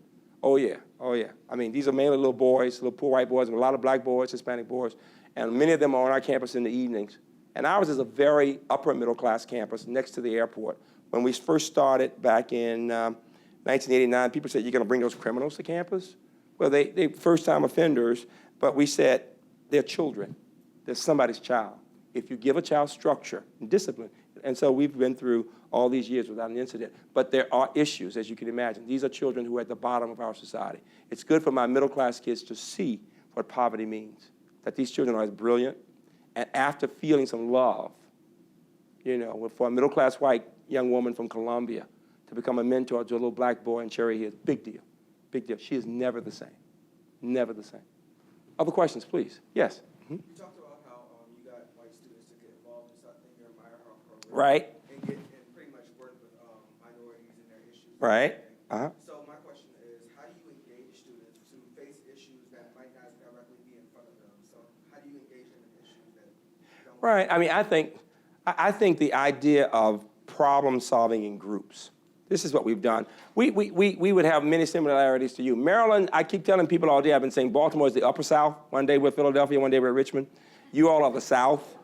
Oh, yeah. Oh, yeah. I mean, these are mainly little boys, little poor white boys, and a lot of black boys, Hispanic boys, and many of them are on our campus in the evenings. And ours is a very upper middle-class campus next to the airport. When we first started back in 1989, people said, you're going to bring those criminals to campus? Well, they first-time offenders, but we said they're children. They're somebody's child. If you give a child structure and discipline, and so we've been through all these years without an incident, but there are issues, as you can imagine. These are children who are at the bottom of our society. It's good for my middle-class kids to see what poverty means, that these children are as brilliant, and after feeling some love, you know, for a middle-class white young woman from Colombia to become a mentor to a little black boy in Cherry Hills, big deal, big deal. She is never the same, never the same. Other questions, please? Yes? Mm-hmm. You talked about how you got white students to get involved in your Meyerhoff program. Right. And pretty much work with minorities and their issues. Right. Uh-huh. So my question is, how do you engage students to face issues that might not directly be in front of them? So how do you engage them in issues that don't... Right. I mean, I think the idea of problem solving in groups. This is what we've done. We would have many similarities to you. Maryland, I keep telling people all day, I've been saying Baltimore is the upper South. One day we're Philadelphia, one day we're Richmond. You all are the South.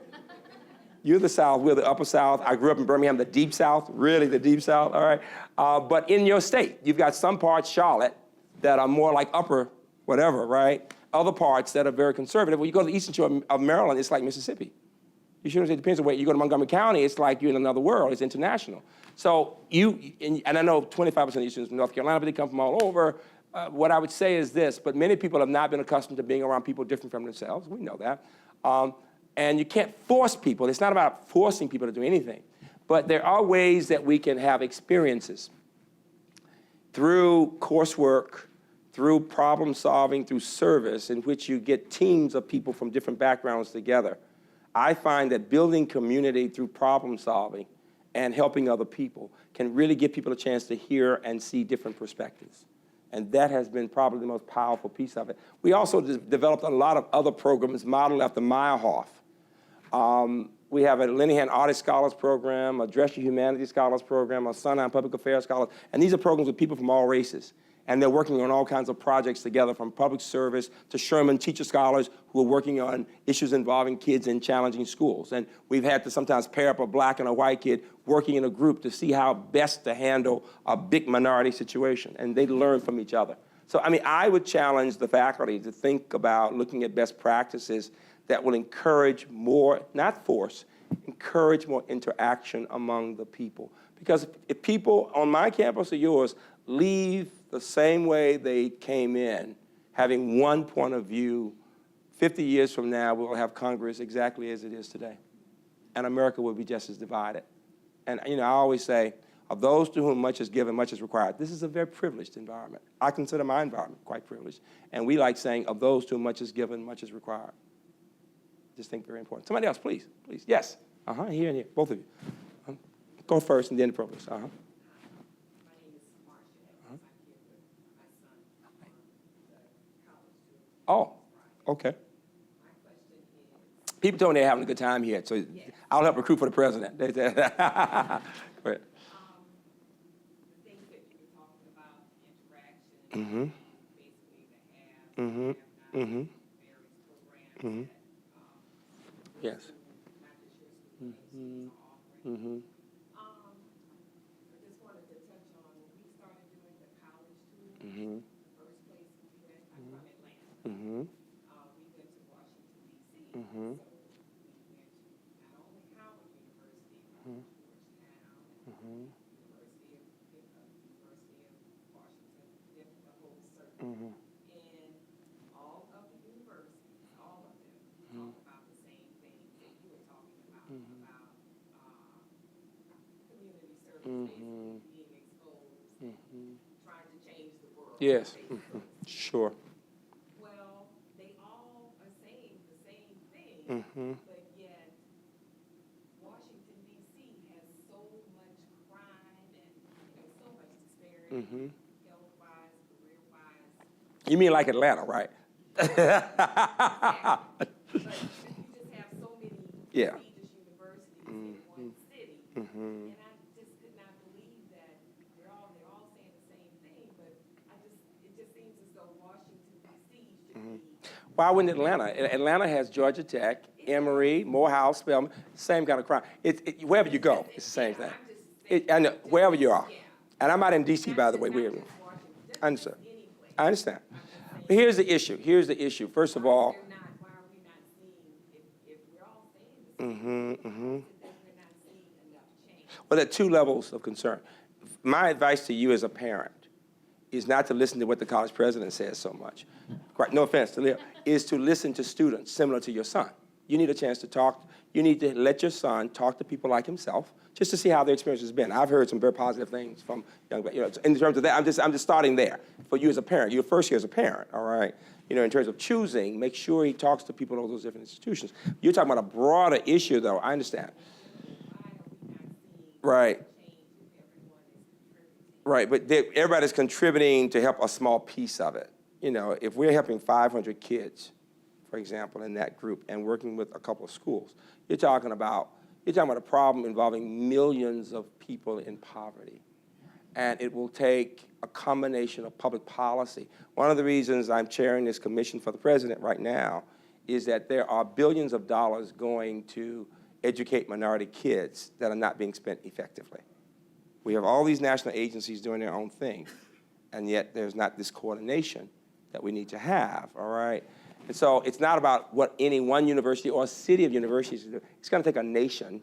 You're the South, we're the upper South. I grew up in Birmingham, the deep South, really the deep South, all right? But in your state, you've got some parts, Charlotte, that are more like upper whatever, right? Other parts that are very conservative. When you go to the eastern shore of Maryland, it's like Mississippi. You shouldn't say it depends on where you go to Montgomery County, it's like you're in another world, it's international. So and I know 25% of these students from North Carolina, but they come from all over. What I would say is this, but many people have not been accustomed to being around people different from themselves, we know that. And you can't force people, it's not about forcing people to do anything, but there are ways that we can have experiences through coursework, through problem solving, through service, in which you get teams of people from different backgrounds together. I find that building community through problem solving and helping other people can really give people a chance to hear and see different perspectives. And that has been probably the most powerful piece of it. We also developed a lot of other programs modeled after Meyerhoff. We have a Linehan Artist Scholars Program, a Dress Your Humanities Scholars Program, a Sondheim Public Affairs Scholars, and these are programs with people from all races. And they're working on all kinds of projects together, from public service to Sherman teacher scholars who are working on issues involving kids in challenging schools. And we've had to sometimes pair up a black and a white kid working in a group to see how best to handle a big minority situation. And they learn from each other. So, I mean, I would challenge the faculty to think about looking at best practices that will encourage more, not force, encourage more interaction among the people. Because if people on my campus or yours leave the same way they came in, having one point of view, 50 years from now, we'll have Congress exactly as it is today. And America will be just as divided. And, you know, I always say, of those to whom much is given, much is required. This is a very privileged environment. I consider my environment quite privileged. And we like saying, of those to whom much is given, much is required. Just think very important. Somebody else, please, please. Yes. Here and here, both of you. Go first and then the provost. My name is Marcia Evans. I'm here with my son on the college tour. Oh, okay. My question is, People told me they're having a good time here, so I'll help recruit for the president. They said- Go ahead. the things that you were talking about, interaction, basically the have, Mhm. have Mhm. not, various programs that your Yes. school, not just your school, many schools are Mhm. offering. I just wanted to touch on when we started doing the college tour. Mhm. The first place we went, I'm from Atlanta. Mhm. We went to Washington, D.C. Mhm. So we went to not only Howard University, but Georgetown, University of Washington, the whole circuit. Mhm. And all of the universities, all of them, talk about the same things that you were talking about community service, basically being exposed, trying to change the world. Yes. basically. Sure. Well, they all are saying the same thing, but yet Washington, D.C. has so much crime and so much disparity, health-wise, career-wise. You mean like Atlanta, right? But you just have so many Yeah. prestigious universities in one city, and I just could not believe that they're all saying the same thing, but it just seems as though Washington, D.C. should be. Why wouldn't Atlanta? Atlanta has Georgia Tech, Emory, Morehouse, Spelman, same kind of crime. Wherever you go, it's the same thing. I'm just saying, I know, wherever you are. yeah. And I'm out in D.C., by the way. Not We're, just Washington, just I understand. any place. I understand. But here's the issue. Here's the issue. First of all, Why are we not seeing, if we're all saying the same thing, why is it that we're not seeing enough change? well, there are two levels of concern. My advice to you as a parent is not to listen to what the college president says so much. Quite, no offense to Leo, is to listen to students similar to your son. You need a chance to talk. You need to let your son talk to people like himself, just to see how their experience has been. I've heard some very positive things from young, in terms of that. I'm just starting there. For you as a parent, your first year as a parent, all right? In terms of choosing, make sure he talks to people in those different institutions. You're talking about a broader issue, though. I understand. Why are we not seeing Right. change if everyone is contributing? Right, but everybody's contributing to help a small piece of it. If we're helping 500 kids, for example, in that group, and working with a couple of schools, you're talking about a problem involving millions of people in poverty. And it will take a combination of public policy. One of the reasons I'm chairing this commission for the president right now is that there are billions of dollars going to educate minority kids that are not being spent effectively. We have all these national agencies doing their own thing, and yet there's not this coordination that we need to have, all right? And so it's not about what any one university or city of universities do. It's going to take a nation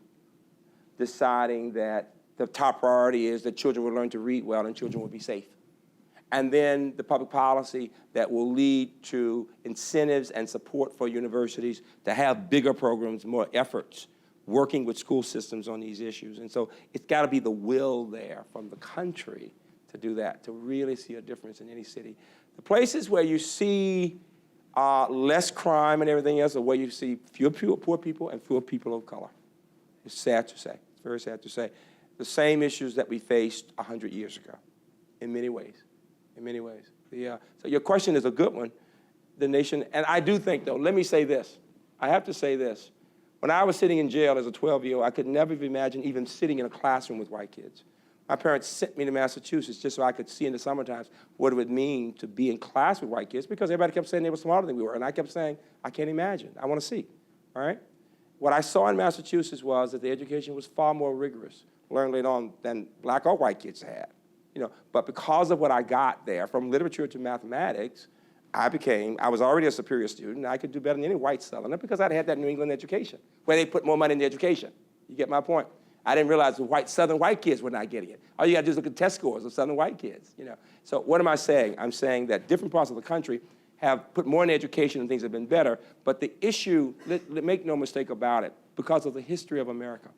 deciding that the top priority is that children will learn to read well and children will be safe. And then the public policy that will lead to incentives and support for universities to have bigger programs, more efforts, working with school systems on these issues. And so it's got to be the will there from the country to do that, to really see a difference in any city. The places where you see less crime and everything else are where you see fewer poor people and fewer people of color. It's sad to say. It's very sad to say. The same issues that we faced 100 years ago, in many ways, so your question is a good one. The nation, and I do think, though, let me say this. I have to say this. When I was sitting in jail as a 12-year-old, I could never have imagined even sitting in a classroom with white kids. My parents sent me to Massachusetts just so I could see in the summertime what it would mean to be in class with white kids, because everybody kept saying they were smarter than we were, and I kept saying, I can't imagine. I want to see, all right? What I saw in Massachusetts was that the education was far more rigorous, learned later on, than black or white kids had. But because of what I got there, from literature to mathematics, I was already a superior student. I could do better than any white Southerner because I'd had that New England education, where they put more money in the education. You get my point? I didn't realize the Southern white kids were not getting it. All you got to do is look at test scores of Southern white kids. So what am I saying? I'm saying that different parts of the country have put more in education and things have been better. But the issue, make no mistake about it, because of the history of America,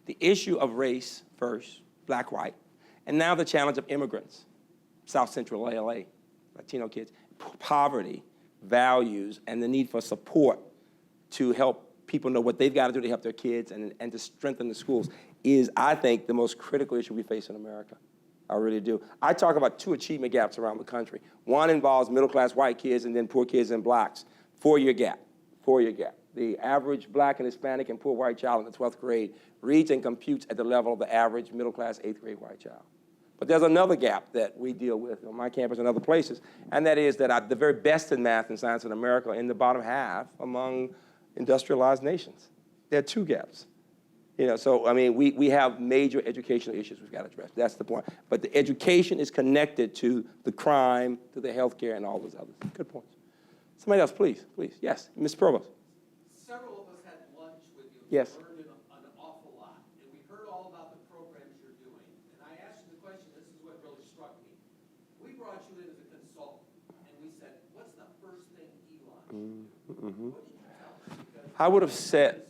the issue of race first, black, white, and now the challenge of immigrants, South Central LA, Latino kids, poverty, values, and the need for support to help people know what they've got to do to help their kids and to strengthen the schools. is, I think, the most critical issue we face in America. I really do. I talk about 2 achievement gaps around the country. One involves middle-class white kids and then poor kids and blacks. 4-year gap, 4-year gap. The average black and Hispanic and poor white child in the 12th grade reads and computes at the level of the average middle-class 8th grade white child. But there's another gap that we deal with on my campus and other places, and that is that the very best in math and science in America are in the bottom half among industrialized nations. There are 2 gaps. You know, so, I mean, we have major educational issues we've got to address. That's the point. But the education is connected to the crime, to the health care, and all those others. Good points. Somebody else, please, please. Yes, Ms. Provost. Several of us had lunch with you. Yes. We learned an awful lot. And we heard all about the programs you're doing. And I asked you the question, this is what really struck me. We brought you in as a consultant, and we said, what's the first thing Elon should do? What did you tell us? Because I would have said,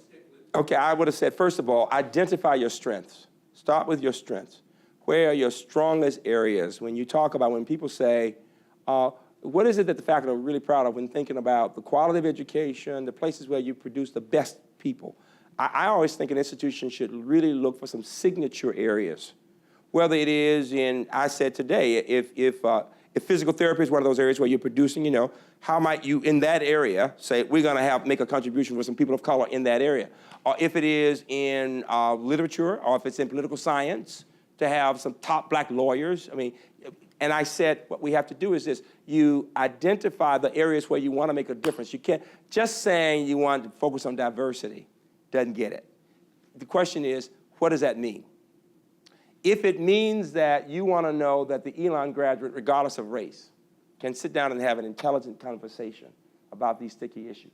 okay, I would have said, first of all, identify your strengths. Start with your strengths. Where are your strongest areas? When you talk about, when people say, what is it that the faculty are really proud of when thinking about the quality of education, the places where you produce the best people? I always think an institution should really look for some signature areas. Whether it is in, I said today, if physical therapy is one of those areas where you're producing, you know, how might you, in that area, say, we're going to make a contribution for some people of color in that area? Or if it is in literature, or if it's in political science, to have some top black lawyers. I mean, and I said, what we have to do is this. You identify the areas where you want to make a difference. You can't, just saying you want to focus on diversity doesn't get it. The question is, what does that mean? If it means that you want to know that the Elon graduate, regardless of race, can sit down and have an intelligent conversation about these sticky issues.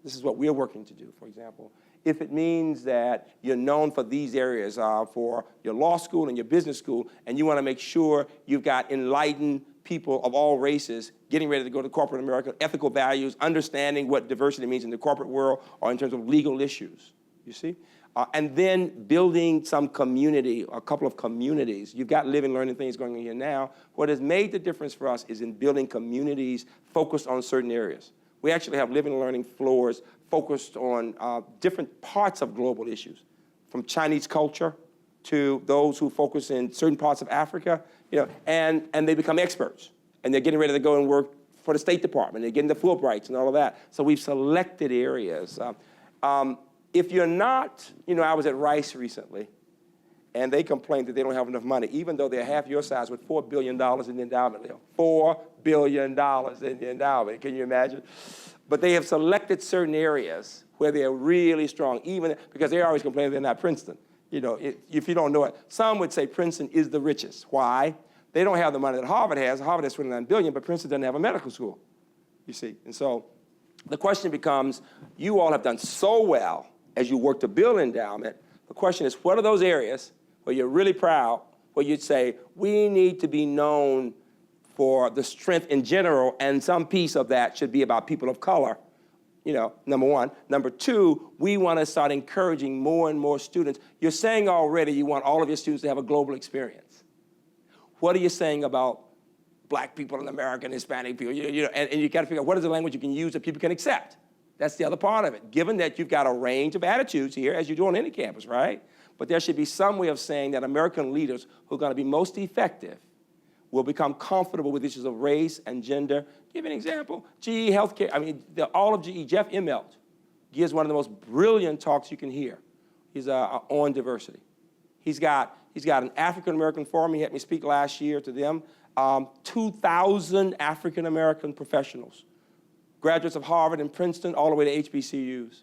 This is what we're working to do, for example. If it means that you're known for these areas, for your law school and your business school, and you want to make sure you've got enlightened people of all races getting ready to go to corporate America, ethical values, understanding what diversity means in the corporate world or in terms of legal issues, you see? And then building some community, a couple of communities. You've got living, learning things going on here now. What has made the difference for us is in building communities focused on certain areas. We actually have living and learning floors focused on different parts of global issues, from Chinese culture to those who focus in certain parts of Africa, you know, and they become experts. And they're getting ready to go and work for the State Department. They're getting the Fulbrights and all of that. So we've selected areas. If you're not, you know, I was at Rice recently, and they complained that they don't have enough money, even though they're half your size with $4 billion in the endowment, Leo. $4 billion in the endowment, can you imagine? But they have selected certain areas where they're really strong, even because they always complain they're not Princeton. You know, if you don't know it, some would say Princeton is the richest. Why? They don't have the money that Harvard has. Harvard has $29 billion, but Princeton doesn't have a medical school, you see. And so the question becomes, you all have done so well as you work to build endowment. The question is, what are those areas where you're really proud, where you'd say, we need to be known for the strength in general, and some piece of that should be about people of color, you know, number one. Number two, we want to start encouraging more and more students. You're saying already you want all of your students to have a global experience. What are you saying about black people and American, Hispanic people? You know, and you got to figure out what is the language you can use that people can accept. That's the other part of it, given that you've got a range of attitudes here, as you do on any campus, right? But there should be some way of saying that American leaders who are going to be most effective will become comfortable with issues of race and gender. Give an example. GE Healthcare, I mean, all of GE, Jeff Immelt gives one of the most brilliant talks you can hear. He's on diversity. He's got an African-American forum. He had me speak last year to them. 2,000 African-American professionals, graduates of Harvard and Princeton, all the way to HBCUs.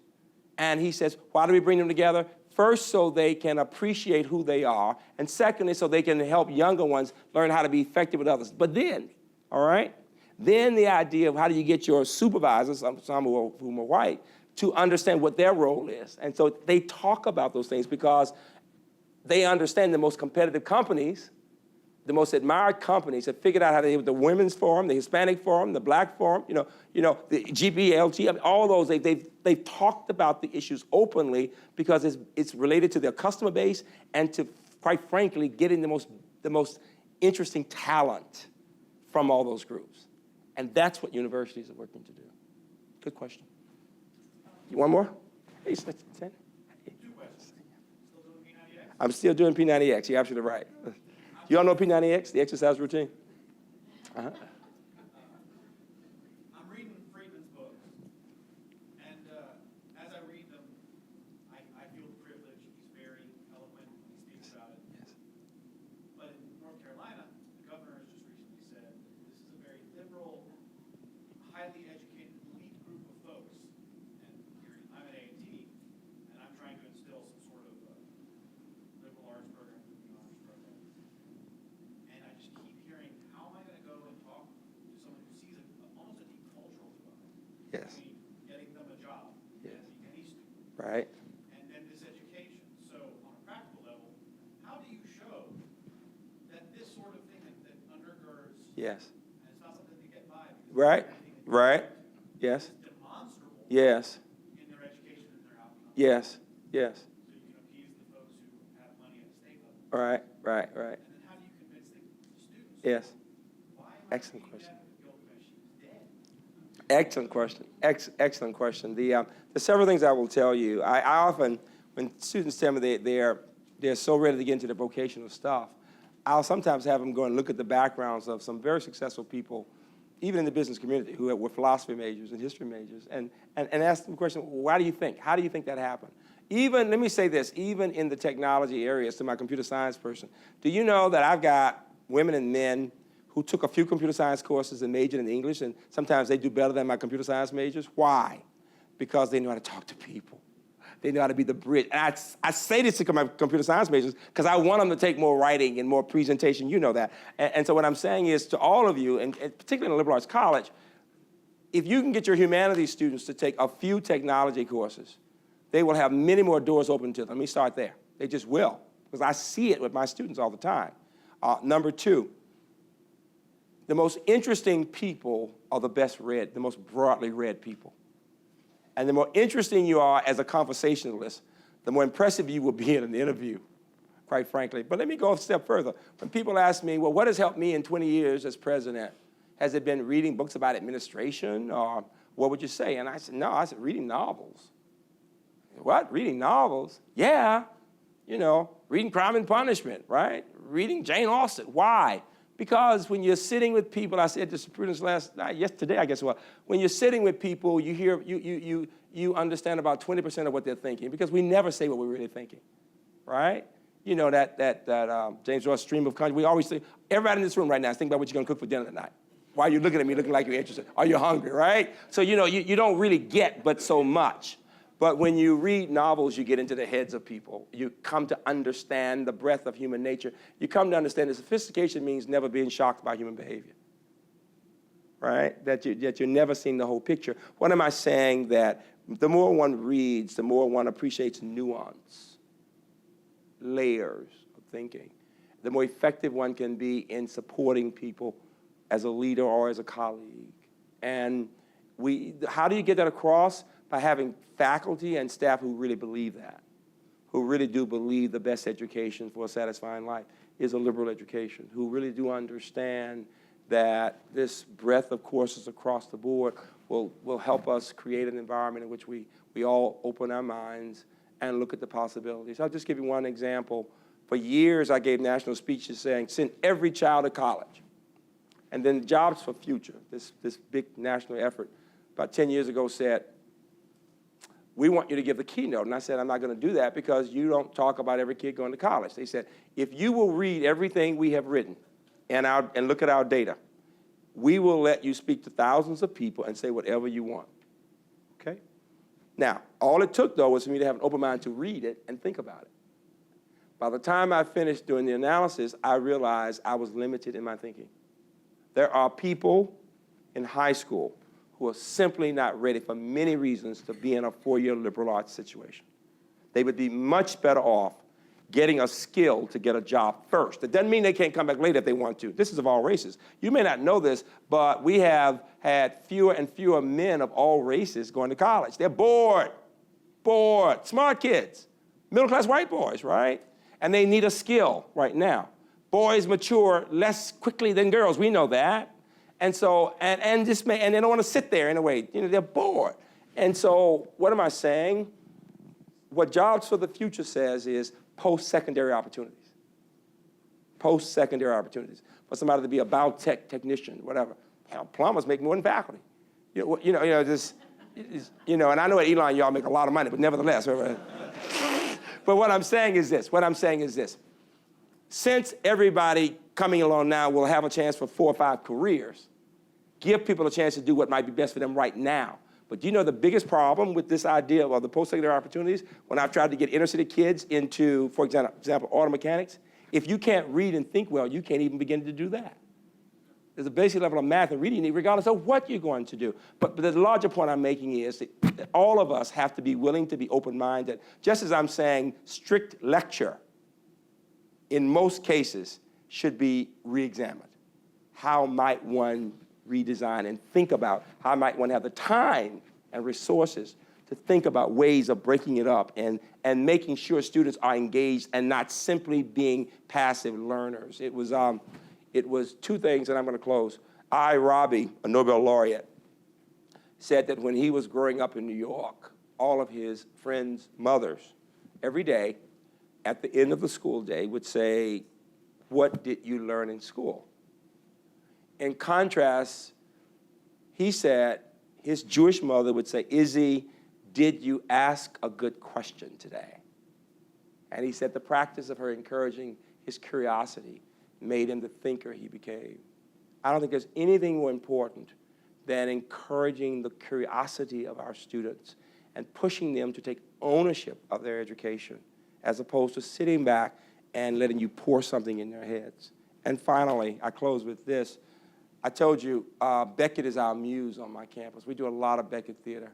And he says, why do we bring them together? First, so they can appreciate who they are, and secondly, so they can help younger ones learn how to be effective with others. But then, all right, then the idea of how do you get your supervisors, some whom are white, to understand what their role is. And so they talk about those things because they understand the most competitive companies, the most admired companies have figured out how to do the Women's Forum, the Hispanic Forum, the Black Forum, the GBLT, I mean, all those, they've talked about the issues openly because it's related to their customer base and to, quite frankly, getting the most interesting talent from all those groups. And that's what universities are working to do. Good question. You want more? Hey, Two questions. Still doing P90X? I'm still doing P90X. You're absolutely right. You all know P90X, the exercise routine? Uh-huh. I'm reading Freeman's books, and as I read them, I feel the privilege. He's very eloquent when he speaks about it. Yes. But in North Carolina, the governor has just recently said that this is a very liberal, highly educated, elite group of folks. And I'm at A&T, and I'm trying to instill some sort of liberal arts program, liberal honors program. And I just keep hearing, how am I going to go and talk to someone who sees almost a deep cultural divide Yes. between getting them a job, Yes. any student, Right. and then this education. So on a practical level, how do you show that this sort of thing that undergirds, Yes. and it's not something to get by, because Right. everything that Right. you Yes. do is demonstrable Yes. in their education and their outcomes. Yes. Yes. So you can appease the folks who have money at the state level. Right. Right. Right. And then how do you convince the students? Yes. Why am I Excellent being question. deaf with Gilgamesh? She was dead. Excellent question. Excellent question. There's several things I will tell you. I often, when students tell me they're so ready to get into the vocational stuff, I'll sometimes have them go and look at the backgrounds of some very successful people, even in the business community, who were philosophy majors and history majors, and ask them the question, why do you think? How do you think that happened? Even, let me say this, even in the technology areas, to my computer science person, do you know that I've got women and men who took a few computer science courses and majored in English, and sometimes they do better than my computer science majors? Why? Because they know how to talk to people. They know how to be the bridge. And I say this to my computer science majors because I want them to take more writing and more presentation. You know that. And so what I'm saying is to all of you, and particularly in a liberal arts college, if you can get your humanities students to take a few technology courses, they will have many more doors open to them. Let me start there. They just will, because I see it with my students all the time. Number two, the most interesting people are the best read, the most broadly read people. And the more interesting you are as a conversationalist, the more impressive you will be in an interview, quite frankly. But let me go a step further. When people ask me, well, what has helped me in 20 years as president? Has it been reading books about administration, or what would you say? And I said, no, I said reading novels. What, reading novels? Yeah, you know, reading Crime and Punishment, right? Reading Jane Austen. Why? Because when you're sitting with people, I said to students yesterday, I guess it was, when you're sitting with people, you hear, you understand about 20% of what they're thinking, because we never say what we're really thinking, right? You know, that James Joyce stream of consciousness, we always say, everybody in this room right now is thinking about what you're gonna cook for dinner tonight. Why are you looking at me looking like you're interested? Are you hungry, right? So, you know, you don't really get but so much. But when you read novels, you get into the heads of people. You come to understand the breadth of human nature. You come to understand that sophistication means never being shocked by human behavior, right? That you're never seeing the whole picture. What am I saying? That the more one reads, the more one appreciates nuance, layers of thinking. The more effective one can be in supporting people as a leader or as a colleague. And how do you get that across? By having faculty and staff who really believe that, who really do believe the best education for a satisfying life is a liberal education, who really do understand that this breadth of courses across the board will help us create an environment in which we all open our minds and look at the possibilities. I'll just give you one example. For years, I gave national speeches saying, send every child to college. And then Jobs for Future, this big national effort, about 10 years ago said, we want you to give the keynote. And I said, I'm not going to do that because you don't talk about every kid going to college. They said, if you will read everything we have written and look at our data, we will let you speak to thousands of people and say whatever you want, okay? Now, all it took, though, was for me to have an open mind to read it and think about it. By the time I finished doing the analysis, I realized I was limited in my thinking. There are people in high school who are simply not ready for many reasons to be in a four-year liberal arts situation. They would be much better off getting a skill to get a job first. It doesn't mean they can't come back later if they want to. This is of all races. You may not know this, but we have had fewer and fewer men of all races going to college. They're bored, smart kids, middle-class white boys, right? And they need a skill right now. Boys mature less quickly than girls, we know that. And so, and they don't want to sit there in a way, you know, they're bored. And so, what am I saying? What Jobs for the Future says is, post-secondary opportunities. Post-secondary opportunities. For somebody to be a biotech technician, whatever. Hell, plumbers make more than faculty. And I know at Elon y'all make a lot of money, but nevertheless. But what I'm saying is this. Since everybody coming along now will have a chance for 4 or 5 careers, give people a chance to do what might be best for them right now. But do you know the biggest problem with this idea of the post-secondary opportunities? When I've tried to get inner city kids into, for example, auto mechanics, if you can't read and think well, you can't even begin to do that. There's a basic level of math and reading you need regardless of what you're going to do. But the larger point I'm making is that all of us have to be willing to be open-minded. Just as I'm saying strict lecture, in most cases, should be re-examined. How might one redesign and think about how might one have the time and resources to think about ways of breaking it up and making sure students are engaged and not simply being passive learners. It was 2 things, and I'm going to close. Robbie, a Nobel laureate, said that when he was growing up in New York, all of his friends' mothers, every day, at the end of the school day, would say, "What did you learn in school?" In contrast, he said his Jewish mother would say, "Izzy, did you ask a good question today?" And he said the practice of her encouraging his curiosity made him the thinker he became. I don't think there's anything more important than encouraging the curiosity of our students and pushing them to take ownership of their education, as opposed to sitting back and letting you pour something in their heads. And finally, I close with this. I told you, Beckett is our muse on my campus. We do a lot of Beckett theater.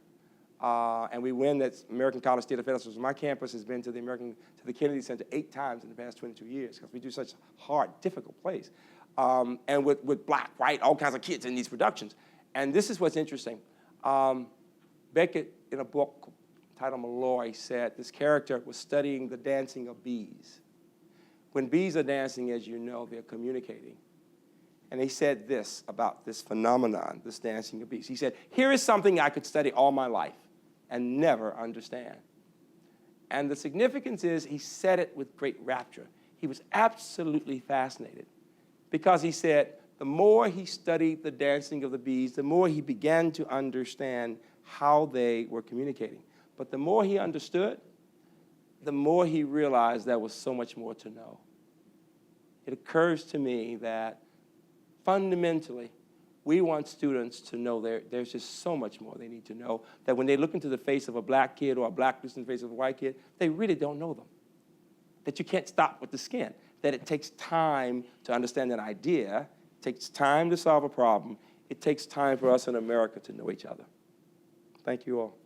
And we win that American College Theater Festivals. My campus has been to the Kennedy Center 8 times in the past 22 years because we do such a hard, difficult place. And with black, white, all kinds of kids in these productions. And this is what's interesting. Beckett, in a book titled Malloy, said this character was studying the dancing of bees. When bees are dancing, as you know, they're communicating. And he said this about this phenomenon, this dancing of bees. He said, here is something I could study all my life and never understand. And the significance is he said it with great rapture. He was absolutely fascinated because he said the more he studied the dancing of the bees, the more he began to understand how they were communicating. But the more he understood, the more he realized there was so much more to know. It occurs to me that fundamentally, we want students to know there's just so much more they need to know, that when they look into the face of a black kid or a black person in the face of a white kid, they really don't know them. That you can't stop with the skin, that it takes time to understand an idea, it takes time to solve a problem, it takes time for us in America to know each other. Thank you all.